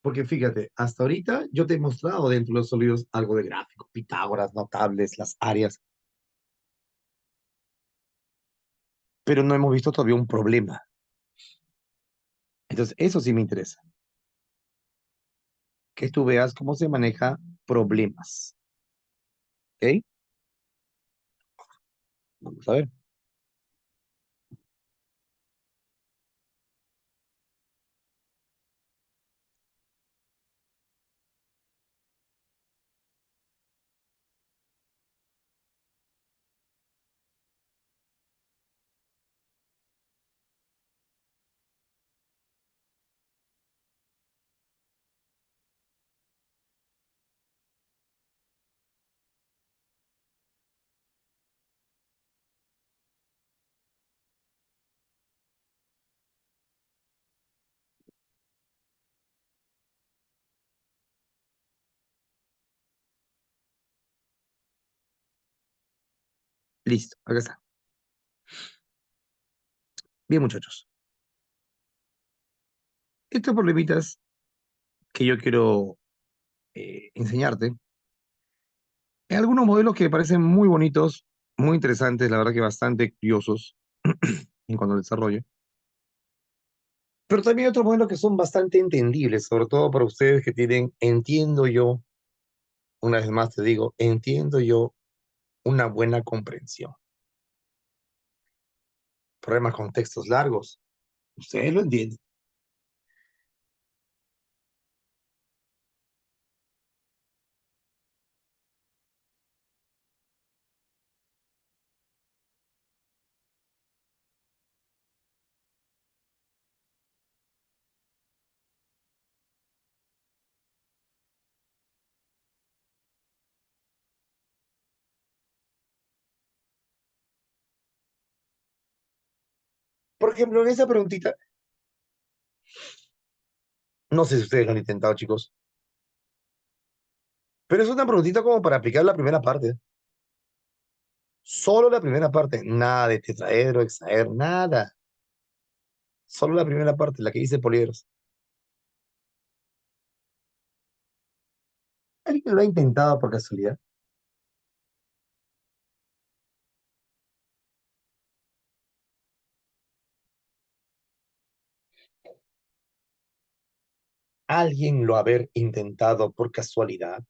Porque fíjate, hasta ahorita yo te he mostrado dentro de los sólidos algo de gráficos, Pitágoras, notables, las áreas, pero no hemos visto todavía un problema. Entonces, eso sí me interesa, que tú veas cómo se maneja problemas. ¿Ok? Vamos a ver. Listo, acá está. Bien, muchachos. Estos problemitas que yo quiero enseñarte, hay algunos modelos que me parecen muy bonitos, muy interesantes, la verdad que bastante curiosos en cuanto al desarrollo. Pero también hay otros modelos que son bastante entendibles, sobre todo para ustedes que tienen, entiendo yo, una vez más te digo, entiendo yo, una buena comprensión. Problemas con textos largos, ustedes lo entienden. Por ejemplo, en esa preguntita, no sé si ustedes lo han intentado, chicos, pero es una preguntita como para aplicar la primera parte. Solo la primera parte, nada de tetraedro, hexaedro, nada. Solo la primera parte, la que dice poliedros. ¿Alguien lo ha intentado por casualidad? ¿Alguien lo haber intentado por casualidad?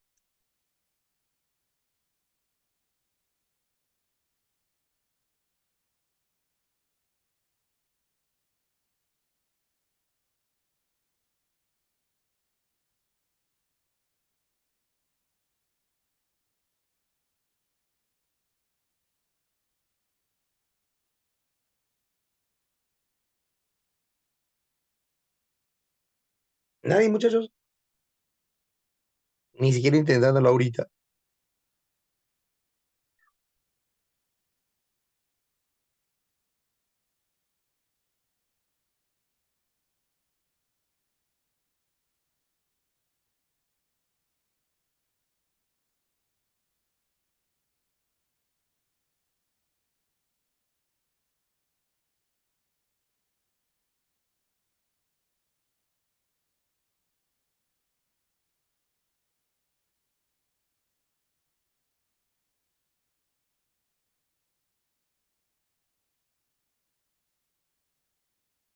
Nadie, muchachos, ni siquiera intentándolo ahorita.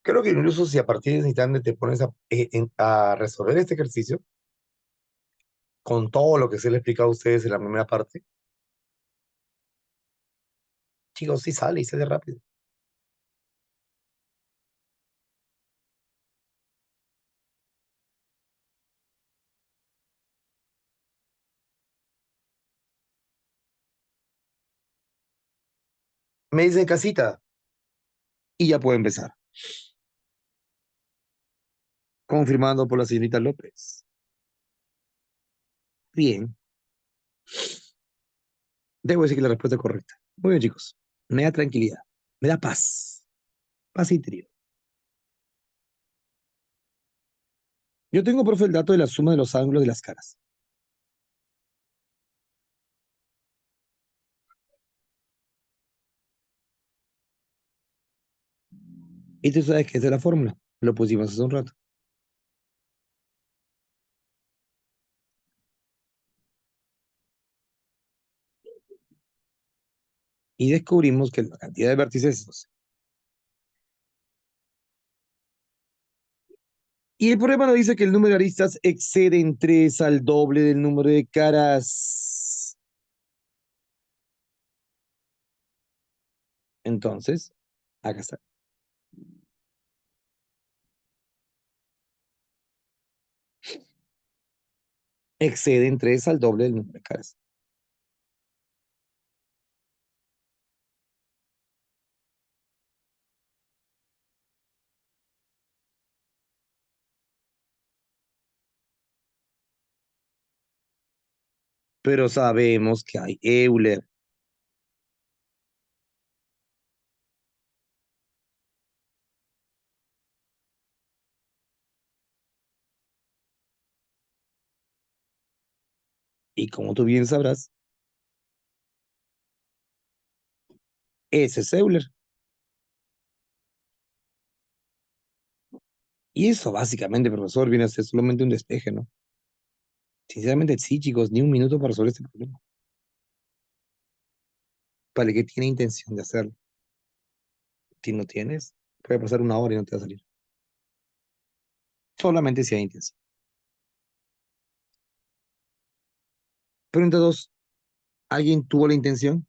Creo que incluso si a partir de ese instante te pones a resolver este ejercicio, con todo lo que se le ha explicado a ustedes en la primera parte, chicos, sí sale y sale rápido. Me dicen casita y ya puedo empezar. Confirmando por la señorita López. Bien, debo decir que la respuesta es correcta. Muy bien, chicos. Me da tranquilidad, me da paz, paz interior. Yo tengo, profe, el dato de la suma de los ángulos de las caras. Y tú sabes que esa es la fórmula. Lo pusimos hace un rato. y descubrimos que la cantidad de vértices es 12. Y el problema nos dice que el número de aristas excede en 3 al doble del número de caras. Entonces, acá está. Excede en 3 al doble del número de caras. Pero sabemos que hay Euler. Y como tú bien sabrás, ese es Euler. Y eso básicamente, profesor, viene a ser solamente un despeje, ¿no? Sinceramente, sí, chicos, ni un minuto para resolver este problema. Para el que tiene intención de hacerlo. Si no tienes, puede pasar una hora y no te va a salir. Solamente si hay intención. Pregunta 2. ¿Alguien tuvo la intención?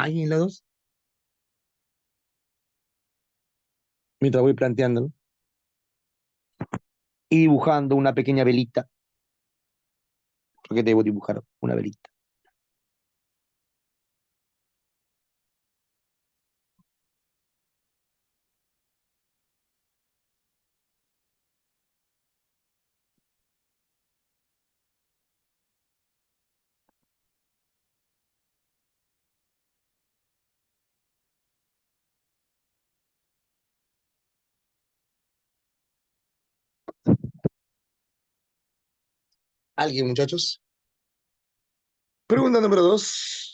¿Alguien la 2? Mientras voy planteándolo y dibujando una pequeña velita, porque debo dibujar una velita. ¿Alguien, muchachos? Pregunta número 2.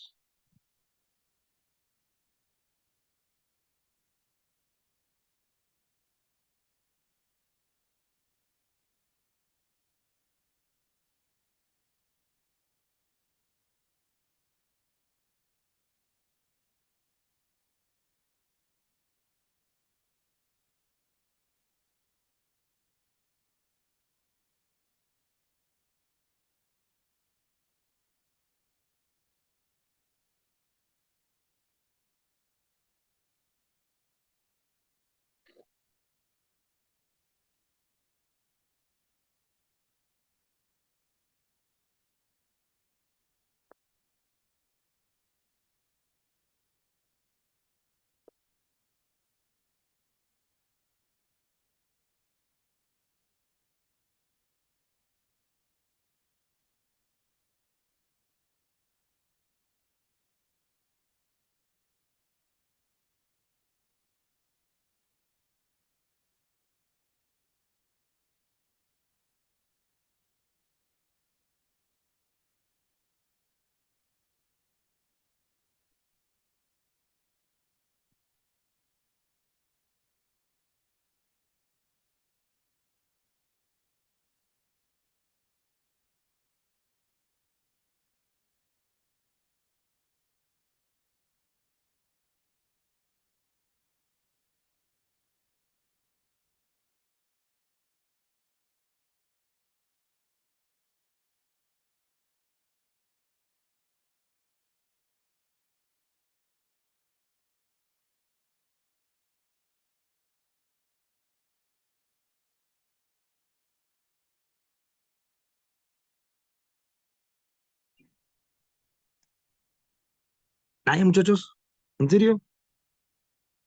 ¿Alguien, muchachos? ¿En serio?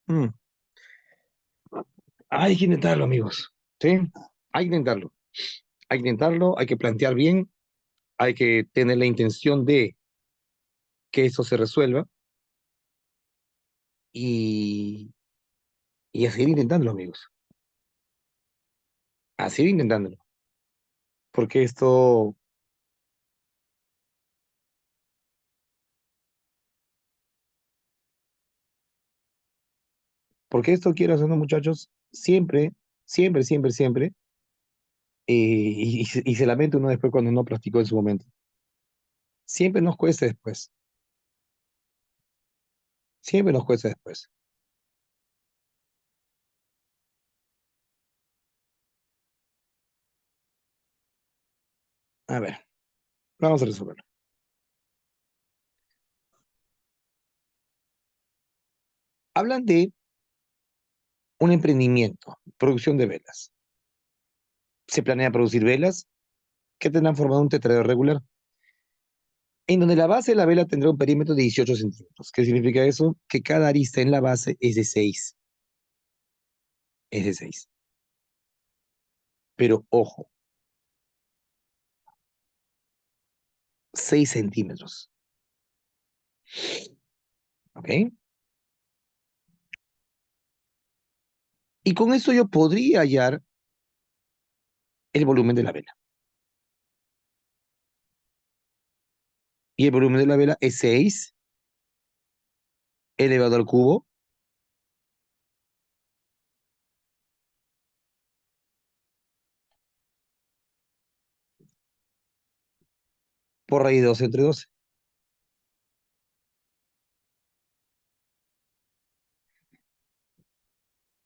Mm. Hay que intentarlo, amigos. ¿Sí? Hay que intentarlo. Hay que intentarlo, hay que plantear bien, hay que tener la intención de que eso se resuelva. y, y a seguir intentándolo, amigos. A seguir intentándolo. Porque esto quiero hacer, muchachos, siempre, siempre, siempre, siempre, y se lamenta uno después cuando no practicó en su momento. Siempre nos cuesta después. Siempre nos cuesta después. A ver, vamos a resolverlo. Hablan de un emprendimiento, producción de velas. Se planea producir velas que tendrán formado un tetraedro regular, en donde la base de la vela tendrá un perímetro de 18 centímetros. ¿Qué significa eso? Que cada arista en la base es de 6. Es de 6. Pero ojo, 6 centímetros. ¿Ok? Y con eso yo podría hallar el volumen de la vela. Y el volumen de la vela es 6 elevado al cubo por raíz de 12 entre 12.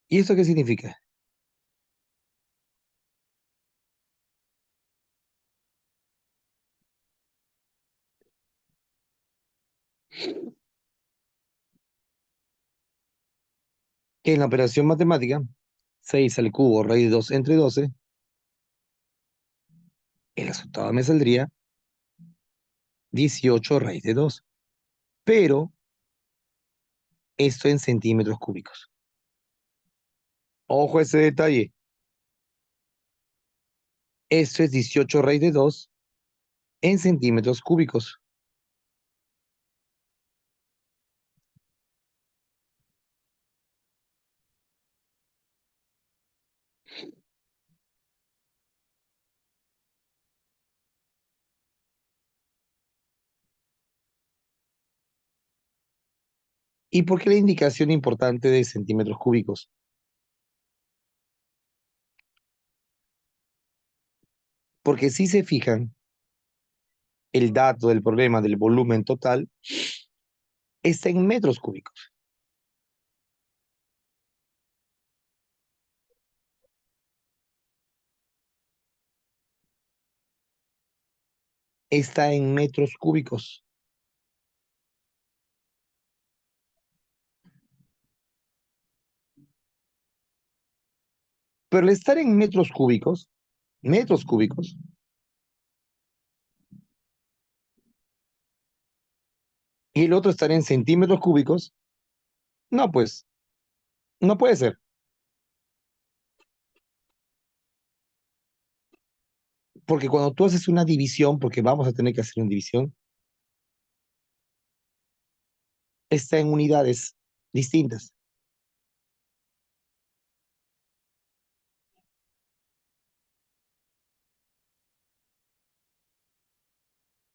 ¿Y esto qué significa? Que en la operación matemática, 6 al cubo raíz de 2 entre 12, el resultado me saldría 18 raíz de 2. Pero esto en centímetros cúbicos. Ojo a ese detalle. Esto es 18 raíz de 2 en centímetros cúbicos. ¿Y por qué la indicación importante de centímetros cúbicos? Porque si se fijan, el dato del problema del volumen total está en metros cúbicos. Está en metros cúbicos. Pero al estar en metros cúbicos, y el otro estar en centímetros cúbicos, no, pues, no puede ser. Porque cuando tú haces una división, porque vamos a tener que hacer una división, está en unidades distintas.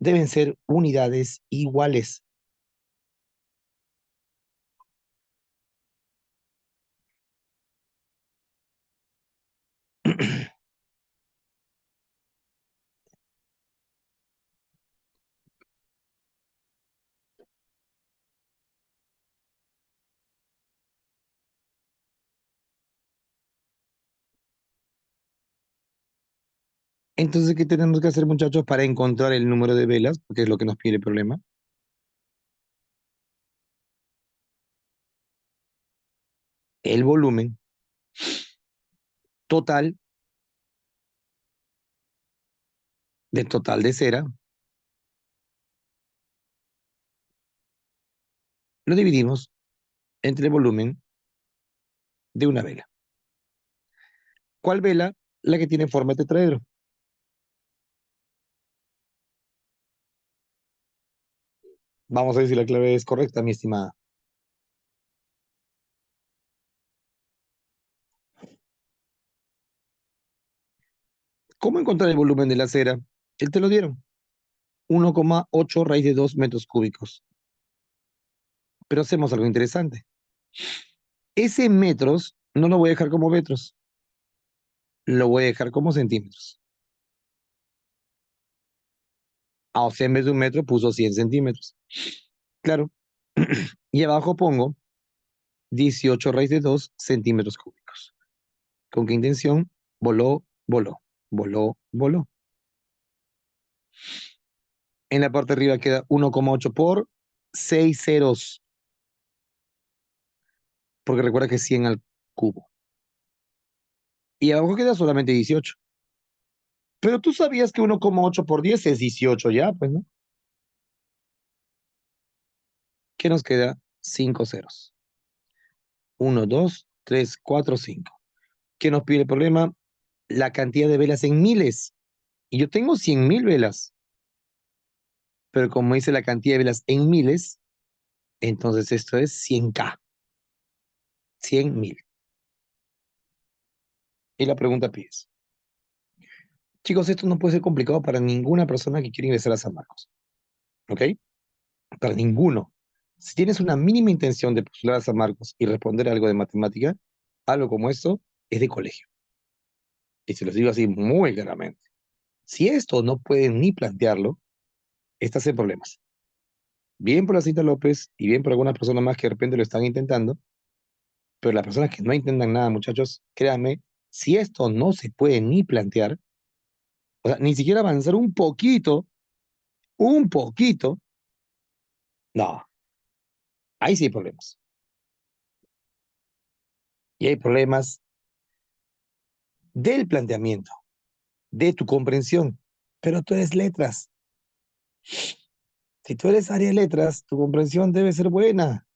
Deben ser unidades iguales. Entonces, ¿qué tenemos que hacer, muchachos, para encontrar el número de velas? Porque es lo que nos pide el problema. El volumen total del total de cera lo dividimos entre el volumen de una vela. ¿Cuál vela? La que tiene forma de tetraedro. Vamos a ver si la clave es correcta, mi estimada. ¿Cómo encontrar el volumen de la cera? Él te lo dieron. 1,8 raíz de 2 metros cúbicos. Pero hacemos algo interesante. Ese en metros no lo voy a dejar como metros, lo voy a dejar como centímetros. Ah, o sea, en vez de un metro puso 100 centímetros. Claro. Y abajo pongo 18 raíz de 2 centímetros cúbicos. ¿Con qué intención? Voló, voló, voló, voló. En la parte de arriba queda 1,8 por 6 ceros, porque recuerda que es 100 al cubo. Y abajo queda solamente 18. Pero tú sabías que 1,8 por 10 es 18 ya, pues, ¿no? ¿Qué nos queda? 5 ceros. 1, 2, 3, 4, 5. ¿Qué nos pide el problema? La cantidad de velas en miles. Y yo tengo 100.000 velas. Pero como dice la cantidad de velas en miles, entonces esto es 100K. 100.000. Y la pregunta es, chicos, esto no puede ser complicado para ninguna persona que quiera ingresar a San Marcos. ¿Ok? Para ninguno. Si tienes una mínima intención de postular a San Marcos y responder algo de matemática, algo como esto es de colegio. Y se los digo así muy claramente. Si esto no pueden ni plantearlo, estás en problemas. Bien por la Cita López y bien por algunas personas más que de repente lo están intentando, pero las personas que no intentan nada, muchachos, créanme, si esto no se puede ni plantear, o sea, ni siquiera avanzar un poquito, no, ahí sí hay problemas. Y hay problemas del planteamiento, de tu comprensión, pero tú eres letras. Si tú eres área de letras, tu comprensión debe ser buena,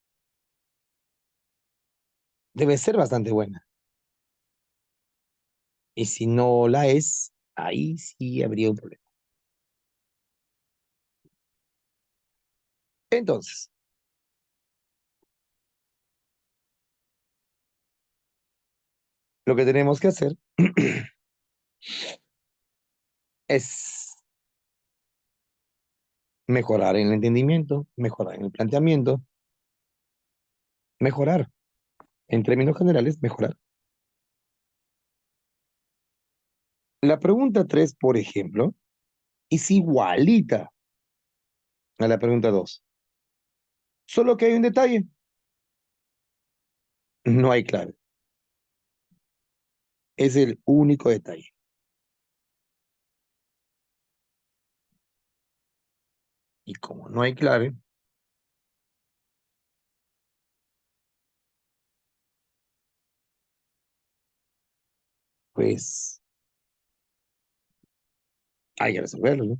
debe ser bastante buena. Y si no la es, ahí sí habría un problema. Entonces, lo que tenemos que hacer es mejorar en el entendimiento, mejorar en el planteamiento, mejorar. En términos generales, mejorar. La pregunta 3, por ejemplo, es igualita a la pregunta 2. Solo que hay un detalle. No hay clave. Es el único detalle. Y como no hay clave, pues hay que resolverlo, ¿no?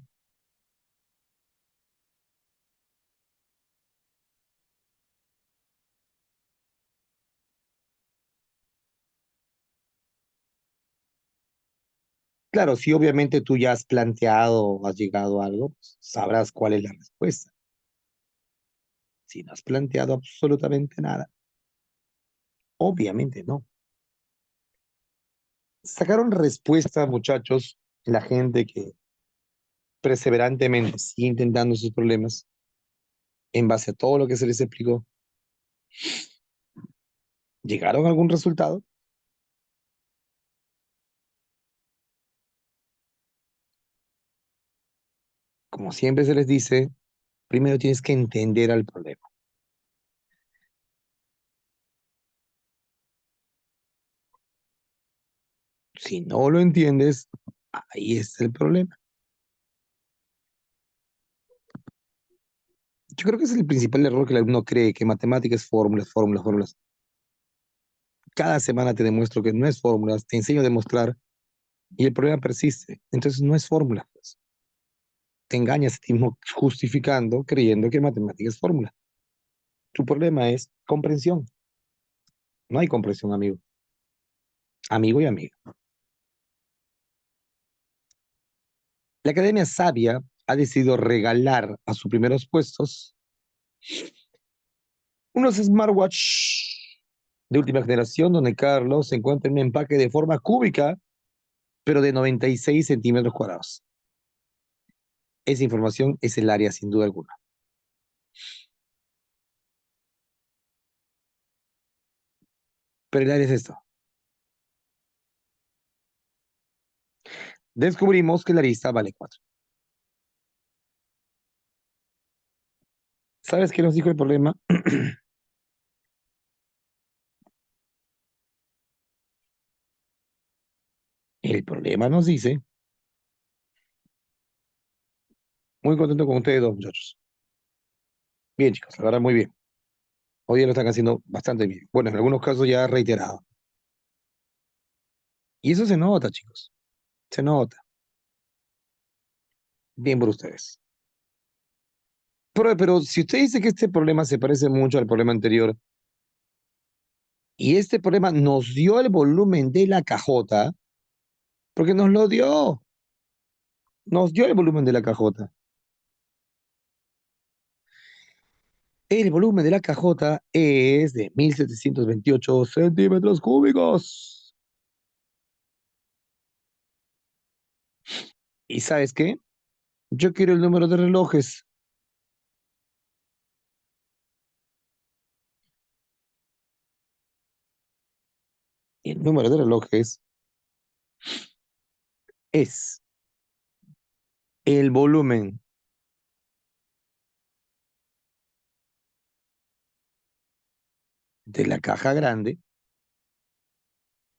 Claro, si obviamente tú ya has planteado o has llegado a algo, pues sabrás cuál es la respuesta. Si no has planteado absolutamente nada, obviamente no. Sacaron respuesta, muchachos, la gente que perseverantemente sigue intentando sus problemas en base a todo lo que se les explicó. ¿Llegaron a algún resultado? Como siempre se les dice, primero tienes que entender al problema. Si no lo entiendes, ahí está el problema. Yo creo que ese es el principal error que el alumno cree, que matemáticas es fórmulas, fórmulas, fórmulas. Cada semana te demuestro que no es fórmulas, te enseño a demostrar y el problema persiste. Entonces no es fórmula, pues. Te engañas a ti mismo justificando, creyendo que matemáticas es fórmula. Tu problema es comprensión. No hay comprensión, amigo. Amigo y amiga. La Academia Sabia ha decidido regalar a sus primeros puestos unos smartwatch de última generación donde Carlos se encuentra en un empaque de forma cúbica pero de 96 centímetros cuadrados. Esa información es el área sin duda alguna. Pero el área es esto. Descubrimos que la lista vale 4. ¿Sabes qué nos dijo el problema? El problema nos dice, muy contento con ustedes dos, muchachos. Bien, chicos, la verdad, muy bien. Hoy día lo están haciendo bastante bien. Bueno, en algunos casos ya reiterado. Y eso se nota, chicos. Se nota. Bien por ustedes. Pero si usted dice que este problema se parece mucho al problema anterior, y este problema nos dio el volumen de la cajota, porque nos dio el volumen de la cajota. El volumen de la cajota es de 1728 centímetros cúbicos. ¿Y sabes qué? Yo quiero el número de relojes. El número de relojes es el volumen de la caja grande,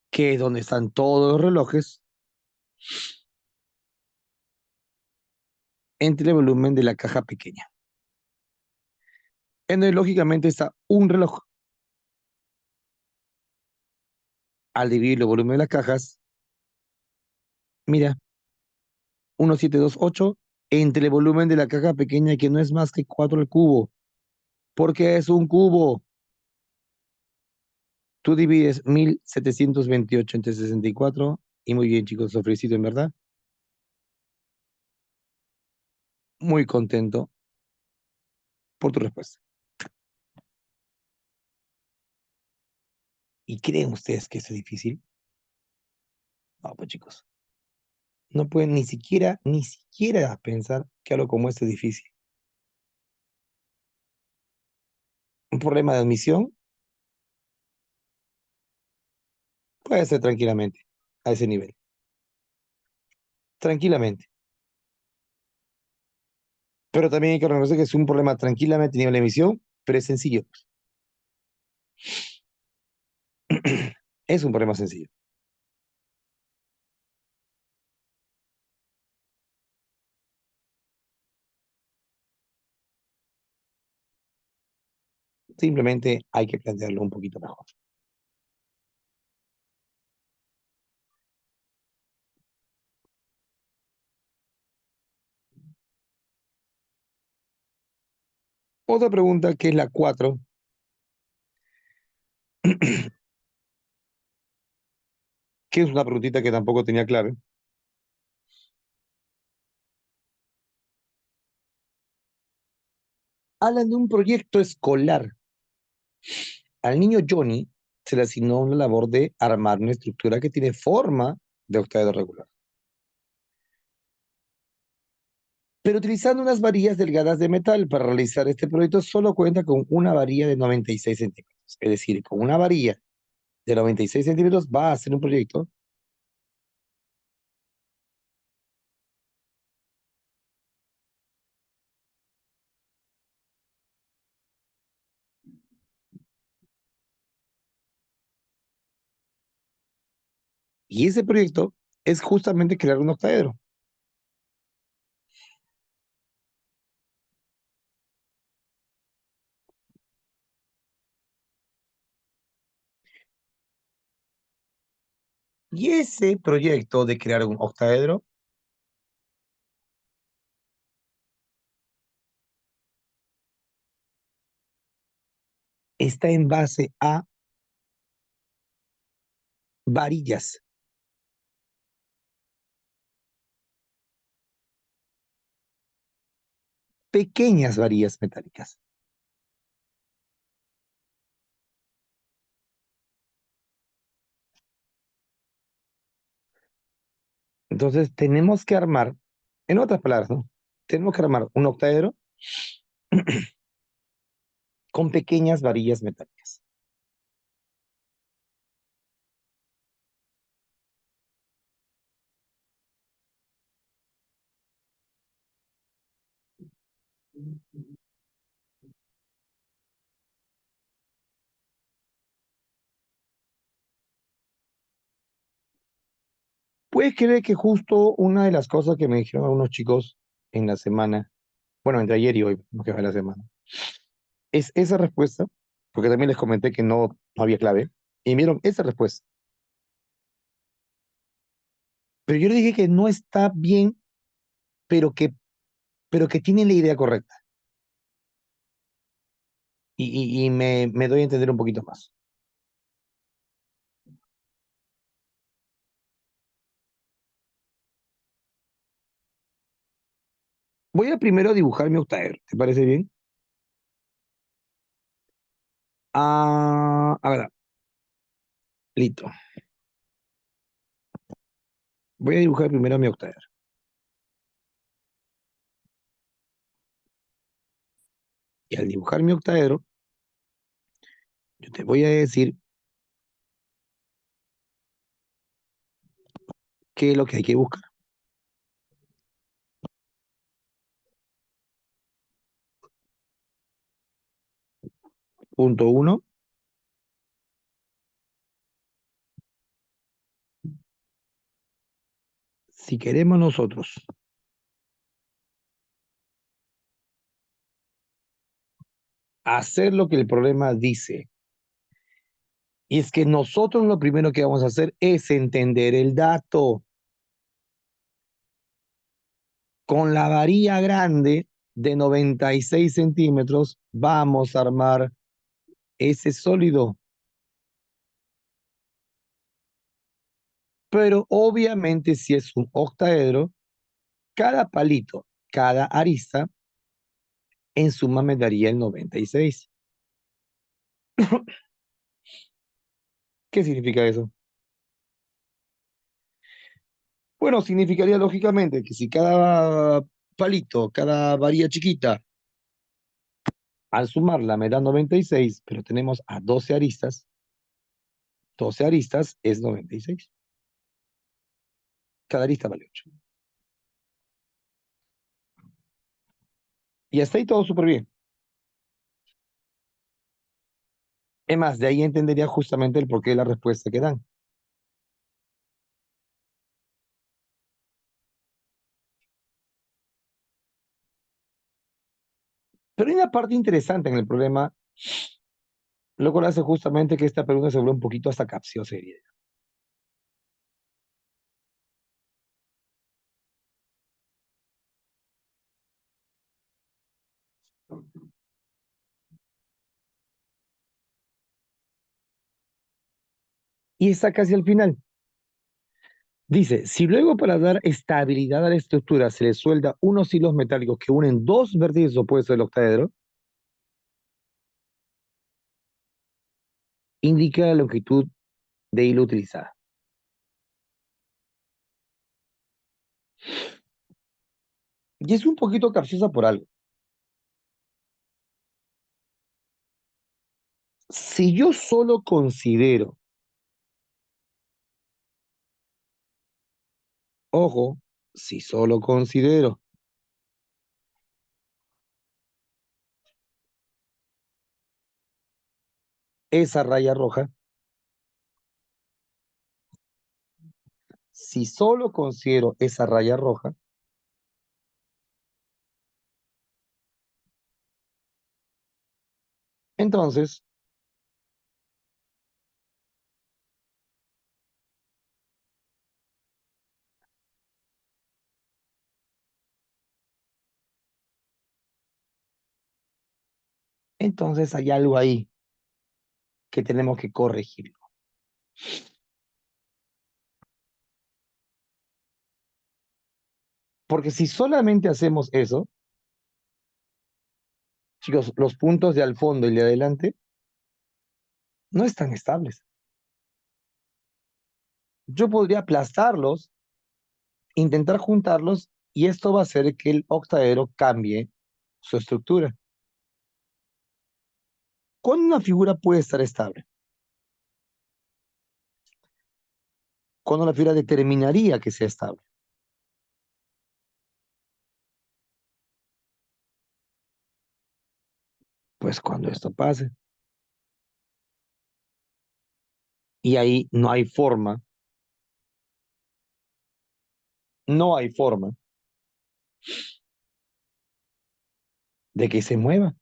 que es donde están todos los relojes, entre el volumen de la caja pequeña. En donde lógicamente está un reloj. Al dividir el volumen de las cajas, mira, 1728 entre el volumen de la caja pequeña, que no es más que 4 al cubo, porque es un cubo. Tú divides 1728 entre 64 y muy bien, chicos, los felicito en verdad. Muy contento por tu respuesta. ¿Y creen ustedes que esto es difícil? No, pues chicos, no pueden ni siquiera pensar que algo como esto es difícil. Un problema de admisión puede ser tranquilamente a ese nivel. Tranquilamente. Pero también hay que reconocer que es un problema tranquilamente a nivel de emisión, pero es sencillo. Es un problema sencillo. Simplemente hay que plantearlo un poquito mejor. Otra pregunta, que es la 4, que es una preguntita que tampoco tenía clave. Hablan de un proyecto escolar. Al niño Johnny se le asignó una labor de armar una estructura que tiene forma de octavo regular, pero utilizando unas varillas delgadas de metal. Para realizar este proyecto solo cuenta con una varilla de 96 centímetros. Es decir, con una varilla de 96 centímetros va a hacer un proyecto. Y ese proyecto es justamente crear un octaedro. Y ese proyecto de crear un octaedro está en base a varillas, pequeñas varillas metálicas. Entonces tenemos que armar, en otras palabras, ¿no? Tenemos que armar un octaedro con pequeñas varillas metálicas. ¿Puedes creer que justo una de las cosas que me dijeron algunos chicos en la semana, bueno, entre ayer y hoy, no que fue la semana, es esa respuesta, porque también les comenté que no había clave, y vieron esa respuesta. Pero yo le dije que no está bien, pero que tiene la idea correcta. Y me doy a entender un poquito más. Voy a primero dibujar mi octaedro, ¿te parece bien? Ah, a ver, listo. Voy a dibujar primero mi octaedro. Y al dibujar mi octaedro, yo te voy a decir qué es lo que hay que buscar. Punto uno, si queremos nosotros hacer lo que el problema dice, y es que nosotros lo primero que vamos a hacer es entender el dato. Con la varilla grande de 96 centímetros vamos a armar ese sólido. Pero obviamente si es un octaedro, cada palito, cada arista, en suma me daría el 96. ¿Qué significa eso? Bueno, significaría lógicamente que si cada palito, cada varilla chiquita, al sumarla me da 96, pero tenemos a 12 aristas es 96. Cada arista vale 8. Y hasta ahí todo súper bien. Es más, de ahí entendería justamente el porqué de la respuesta que dan. Pero hay una parte interesante en el problema, lo cual hace justamente que esta pregunta se vuelva un poquito hasta capciosa, diría yo. Y está casi al final. Dice, si luego para dar estabilidad a la estructura se le suelda unos hilos metálicos que unen dos vértices opuestos del octaedro, indica la longitud de hilo utilizada. Y es un poquito capciosa por algo. Si yo solo considero, ojo, si solo considero esa raya roja, si solo considero esa raya roja, entonces, entonces hay algo ahí que tenemos que corregir. Porque si solamente hacemos eso, chicos, los puntos de al fondo y de adelante no están estables. Yo podría aplastarlos intentar juntarlos y esto va a hacer que el octaedro cambie su estructura. ¿Cuándo una figura puede estar estable? ¿Cuándo la figura determinaría que sea estable? Pues cuando esto pase. Y ahí no hay forma de que se mueva.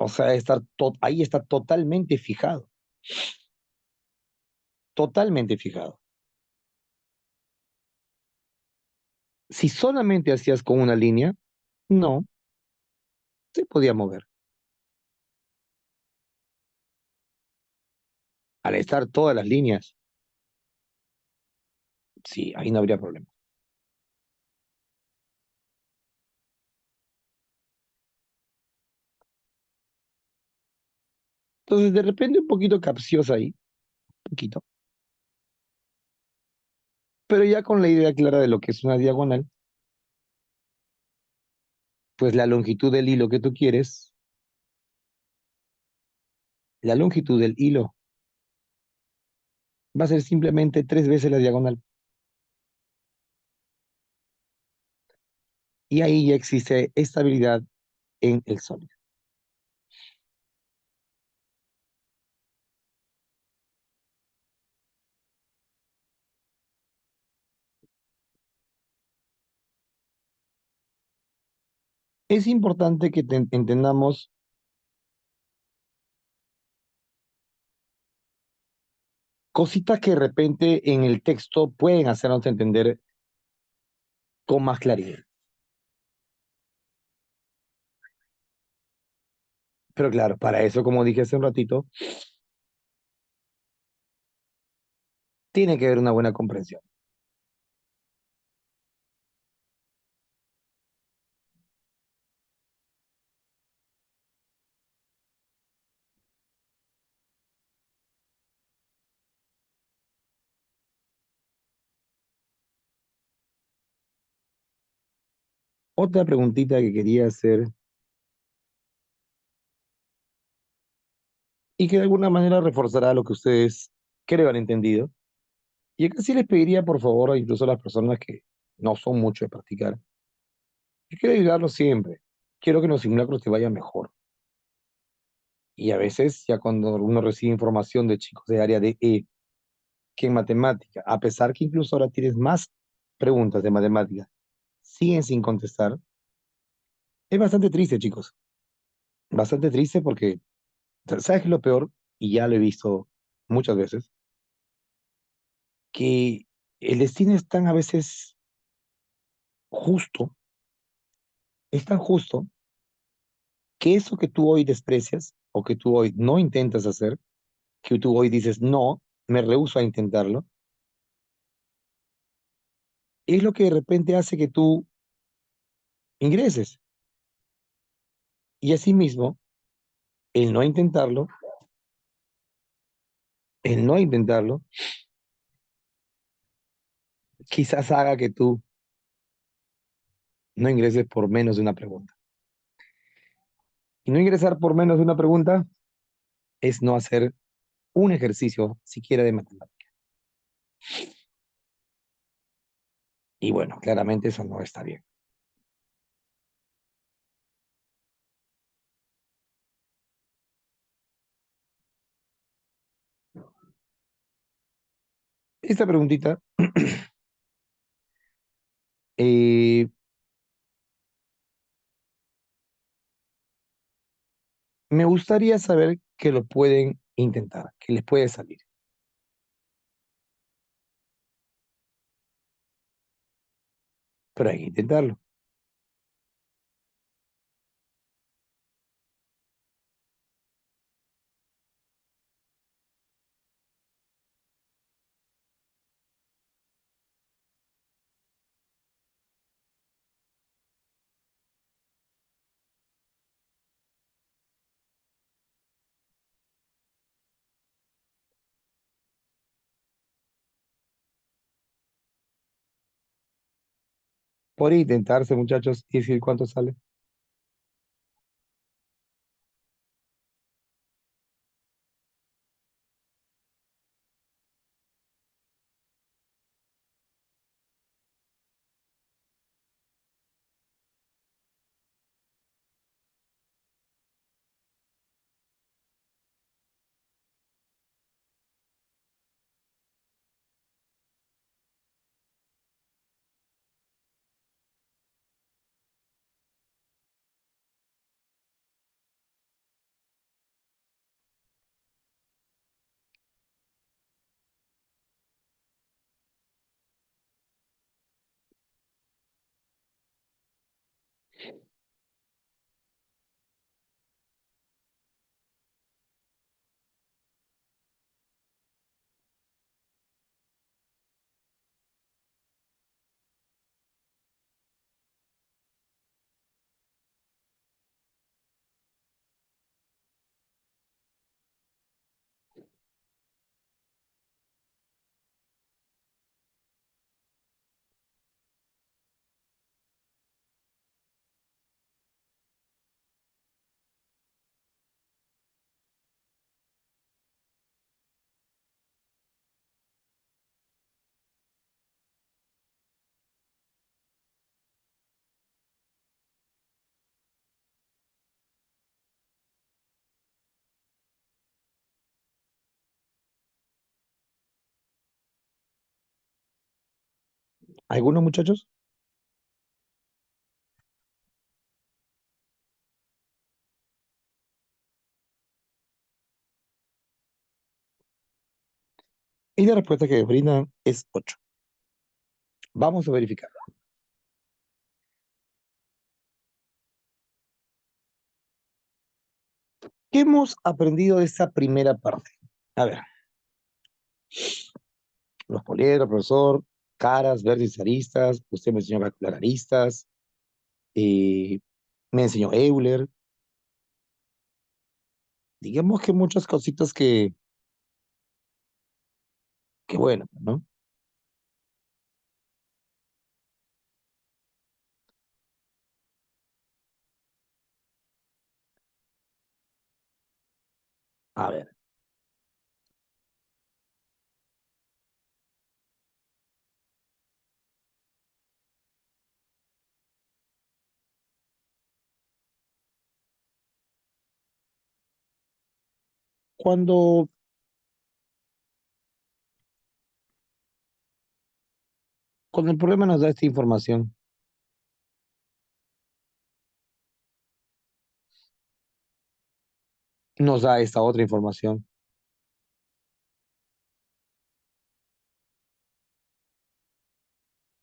O sea, ahí está totalmente fijado. Si solamente hacías con una línea, no, se podía mover. Al estar todas las líneas, sí, ahí no habría problema. Entonces, de repente un poquito capciosa ahí, un poquito, pero ya con la idea clara de lo que es una diagonal, pues la longitud del hilo que tú quieres, la longitud del hilo va a ser simplemente 3 veces la diagonal. Y ahí ya existe estabilidad en el sólido. Es importante que entendamos cositas que de repente en el texto pueden hacernos entender con más claridad. Pero claro, para eso, como dije hace un ratito, tiene que haber una buena comprensión. Otra preguntita que quería hacer y que de alguna manera reforzará lo que ustedes creo han entendido. Y acá sí les pediría, por favor, incluso a las personas que no son mucho de practicar, yo quiero ayudarlos siempre. Quiero que en los simulacros te vaya mejor. Y a veces, ya cuando uno recibe información de chicos de área de E, que en matemática, a pesar que incluso ahora tienes más preguntas de matemática, siguen sin contestar, es bastante triste, chicos. Bastante triste porque, ¿sabes qué es lo peor? Y ya lo he visto muchas veces, que el destino es tan a veces justo, es tan justo, que eso que tú hoy desprecias o que tú hoy no intentas hacer, que tú hoy dices, no, me rehúso a intentarlo, es lo que de repente hace que tú ingreses. Y asimismo, el no intentarlo, el no intentarlo, quizás haga que tú no ingreses por menos de una pregunta. Y no ingresar por menos de una pregunta es no hacer un ejercicio siquiera de matemática. Y bueno, claramente eso no está bien. Esta preguntita, eh, me gustaría saber que lo pueden intentar, que les puede salir, pero hay que intentarlo. Por intentarse, muchachos, y decir cuánto sale. ¿Algunos muchachos? Y la respuesta que brindan es 8. Vamos a verificar. ¿Qué hemos aprendido de esta primera parte? A ver, los poliedros, profesor, caras, vértices, aristas, usted me enseñó a calcular aristas, eh, me enseñó Euler, digamos que muchas cositas que bueno, ¿no? A ver, cuando, cuando el problema nos da esta información, nos da esta otra información,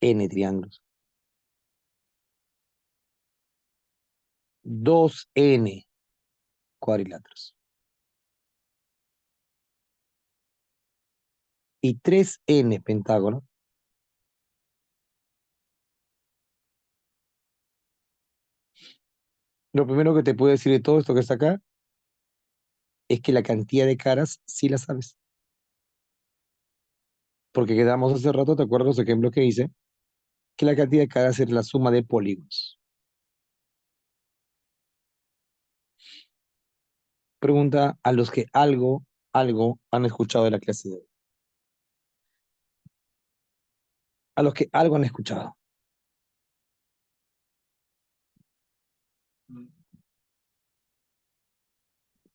n triángulos, 2n cuadriláteros y 3n pentágonos, lo primero que te puedo decir de todo esto que está acá es que la cantidad de caras sí la sabes. Porque quedamos hace rato, ¿te acuerdas los ejemplos que hice? Que la cantidad de caras es la suma de polígonos. Pregunta a los que algo han escuchado de la clase de hoy. A los que algo han escuchado.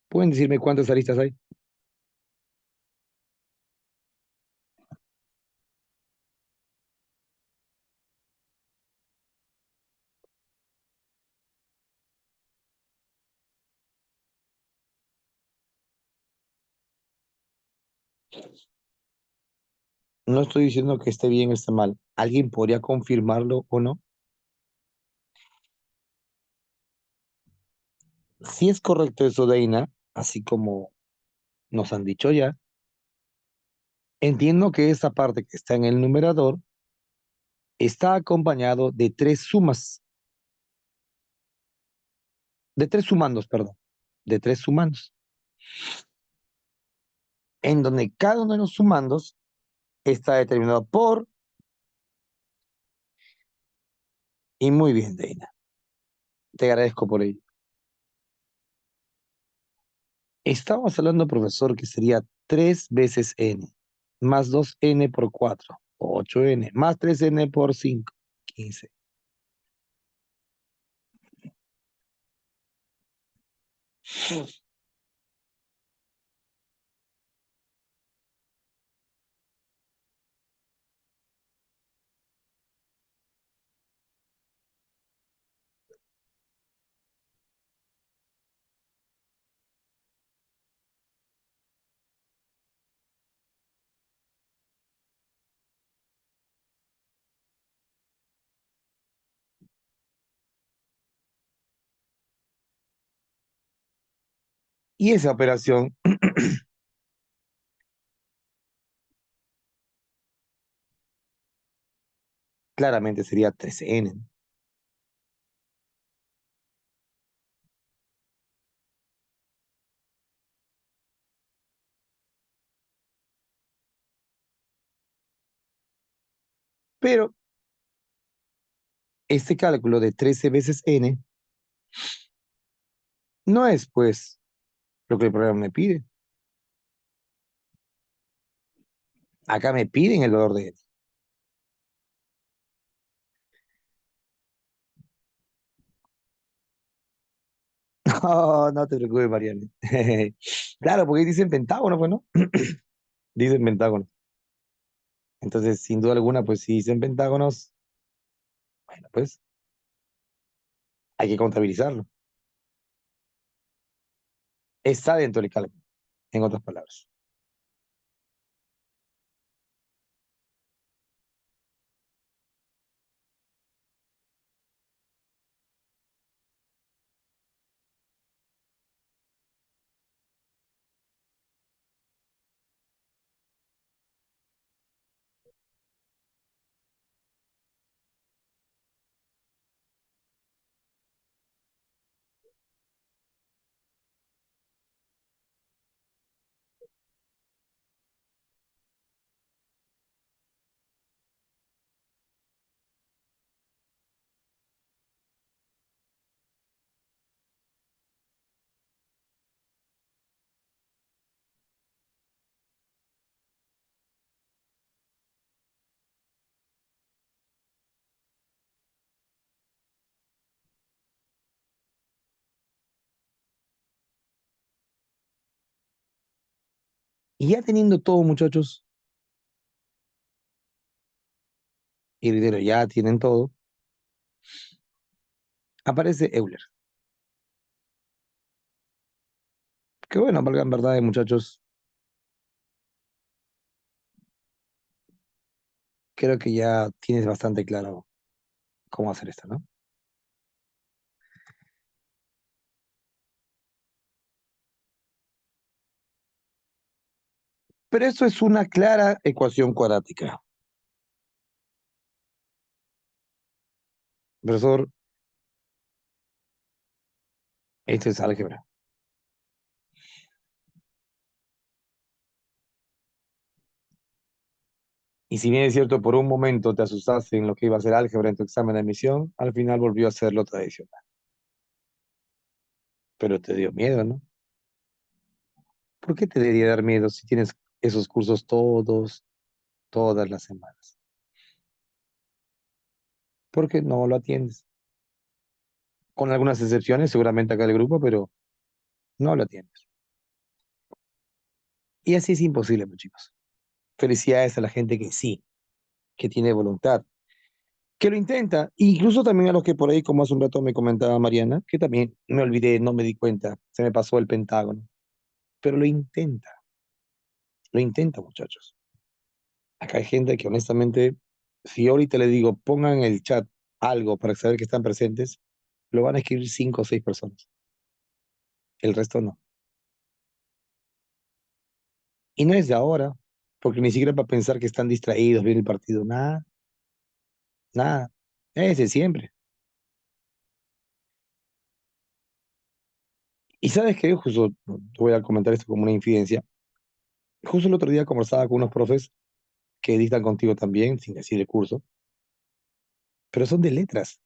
¿Pueden decirme cuántas aristas hay? No estoy diciendo que esté bien o esté mal. ¿Alguien podría confirmarlo o no? Si es correcto eso, Deina, así como nos han dicho ya, entiendo que esa parte que está en el numerador está acompañado de tres sumas, de tres sumandos, perdón, de tres sumandos, en donde cada uno de los sumandos está determinado por Y muy bien, Deina. Te agradezco por ello. Estábamos hablando, profesor, que sería 3 veces n, más 2n por 4, 8n, más 3n por 5, 15. Y esa operación claramente sería 13n. Pero este cálculo de 13 veces n no es, pues, lo que el programa me pide. Acá me piden el valor de n. Oh, no te preocupes, Mariana. Claro, porque dicen pentágono, pues, ¿no? Dicen pentágono. Entonces, sin duda alguna, pues si dicen pentágonos, bueno, pues hay que contabilizarlo. Está dentro del cálculo, en otras palabras. Y ya teniendo todo, muchachos, y reitero, ya tienen todo, aparece Euler. Que bueno, valgan verdad, muchachos, creo que ya tienes bastante claro cómo hacer esto, ¿no? Pero esto es una clara ecuación cuadrática. Profesor, esto es álgebra. Y si bien es cierto, por un momento te asustaste en lo que iba a ser álgebra en tu examen de admisión, al final volvió a ser lo tradicional. Pero te dio miedo, ¿no? ¿Por qué te debería dar miedo si tienes esos cursos todas las semanas? Porque no lo atiendes. Con algunas excepciones, seguramente acá del grupo, pero no lo atiendes. Y así es imposible, pues, chicos. Felicidades a la gente que sí, que tiene voluntad, que lo intenta, e incluso también a los que por ahí, como hace un rato me comentaba Mariana, que también me olvidé, no me di cuenta, se me pasó el pentágono, pero lo intenta, muchachos. Acá hay gente que honestamente, si yo ahorita le digo, pongan en el chat algo para saber que están presentes, lo van a escribir 5 o 6 personas, el resto no. Y no es de ahora, porque ni siquiera para pensar que están distraídos, viene el partido, nada, nada, es de siempre. Y sabes que justo, te voy a comentar esto como una infidencia, justo el otro día conversaba con unos profes que dictan contigo también, sin decir el curso, pero son de letras.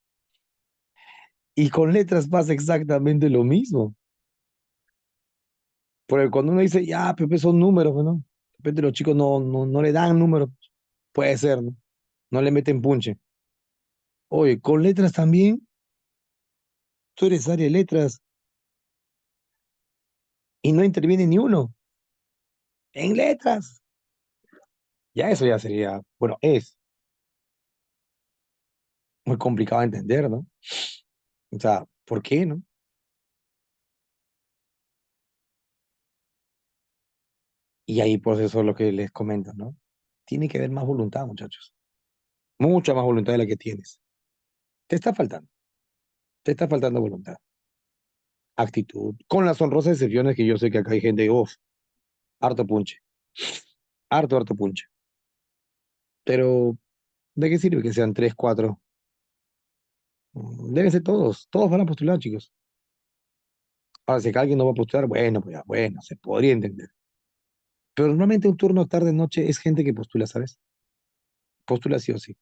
Y con letras pasa exactamente lo mismo. Porque cuando uno dice, ya, Pepe, son números, pues, ¿no? De repente los chicos no le dan números. Puede ser, ¿no? No le meten punche. Oye, con letras también, tú eres área de letras y no interviene ni uno en letras. Ya eso ya sería, bueno, es muy complicado de entender, ¿no? O sea, ¿por qué, no? Y ahí, pues eso es lo que les comento, ¿no? Tiene que haber más voluntad, muchachos. Mucha más voluntad de la que tienes. Te está faltando, te está faltando voluntad, actitud, con las honrosas excepciones que yo sé que acá hay gente, uff, harto punche, harto punche. Pero, ¿de qué sirve que sean tres, cuatro? Deben ser todos, todos van a postular, chicos. Ahora, si acá alguien no va a postular, bueno, pues ya, bueno, se podría entender. Pero normalmente un turno tarde-noche es gente que postula, ¿sabes? Postula sí o sí.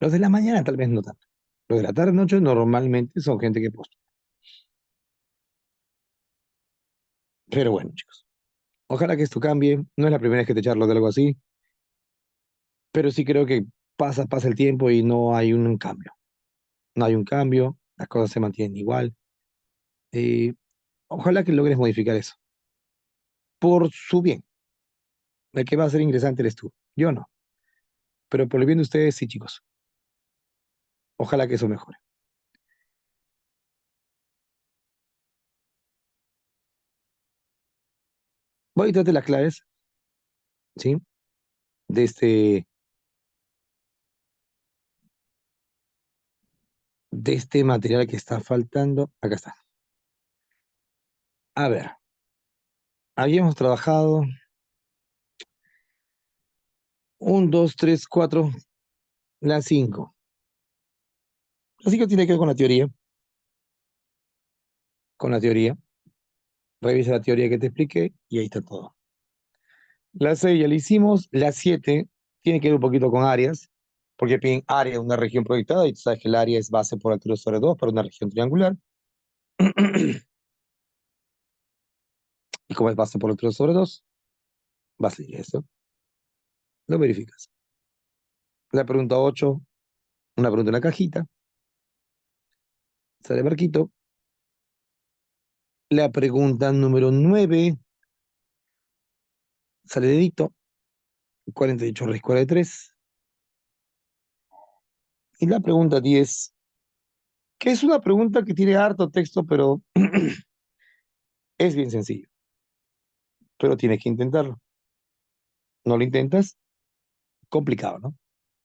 Los de la mañana tal vez no tanto. Los de la tarde-noche normalmente son gente que postula. Pero bueno, chicos. Ojalá que esto cambie. No es la primera vez que te charlo de algo así, pero sí creo que pasa el tiempo y no hay un cambio. No hay un cambio, las cosas se mantienen igual. Eh, Ojalá que logres modificar eso. Por su bien. El que va a ser ingresante eres tú. Yo no. Pero por el bien de ustedes, sí, chicos. Ojalá que eso mejore. Voy a darte las claves, ¿sí? De este material que está faltando. Acá está. A ver, habíamos trabajado un, dos, tres, cuatro, las cinco. Las cinco tiene que ver con la teoría, con la teoría. Revisa la teoría que te expliqué y ahí está todo. La 6 ya la hicimos. La 7 tiene que ver un poquito con áreas, porque piden área de una región proyectada y tú sabes que el área es base por altura sobre 2 para una región triangular. Y como es base por altura sobre 2 vas a seguir eso. Lo verificas. La pregunta 8 una pregunta en la cajita, sale barquito. La pregunta número 9 sale dedito, 48 raíz cuadrada de 3. Y la pregunta 10 que es una pregunta que tiene harto texto, pero es bien sencillo. Pero tienes que intentarlo. No lo intentas, complicado, ¿no?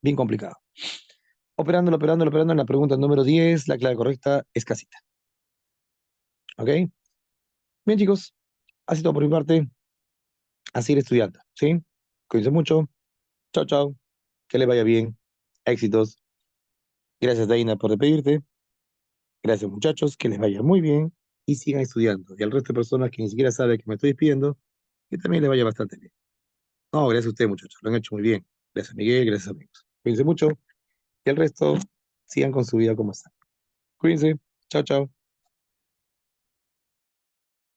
Bien complicado. Operándolo, en la pregunta número 10 la clave correcta es casita. ¿Ok? Bien, chicos, así todo por mi parte. A seguir estudiando, ¿sí? Cuídense mucho. Chao, chao. Que les vaya bien. Éxitos. Gracias, Daina, por despedirte. Gracias, muchachos. Que les vaya muy bien. Y sigan estudiando. Y al resto de personas que ni siquiera saben que me estoy despidiendo, que también les vaya bastante bien. No, gracias a ustedes, muchachos. Lo han hecho muy bien. Gracias, Miguel. Gracias, amigos. Cuídense mucho. Y el resto, sigan con su vida como están. Cuídense. Chao, chao.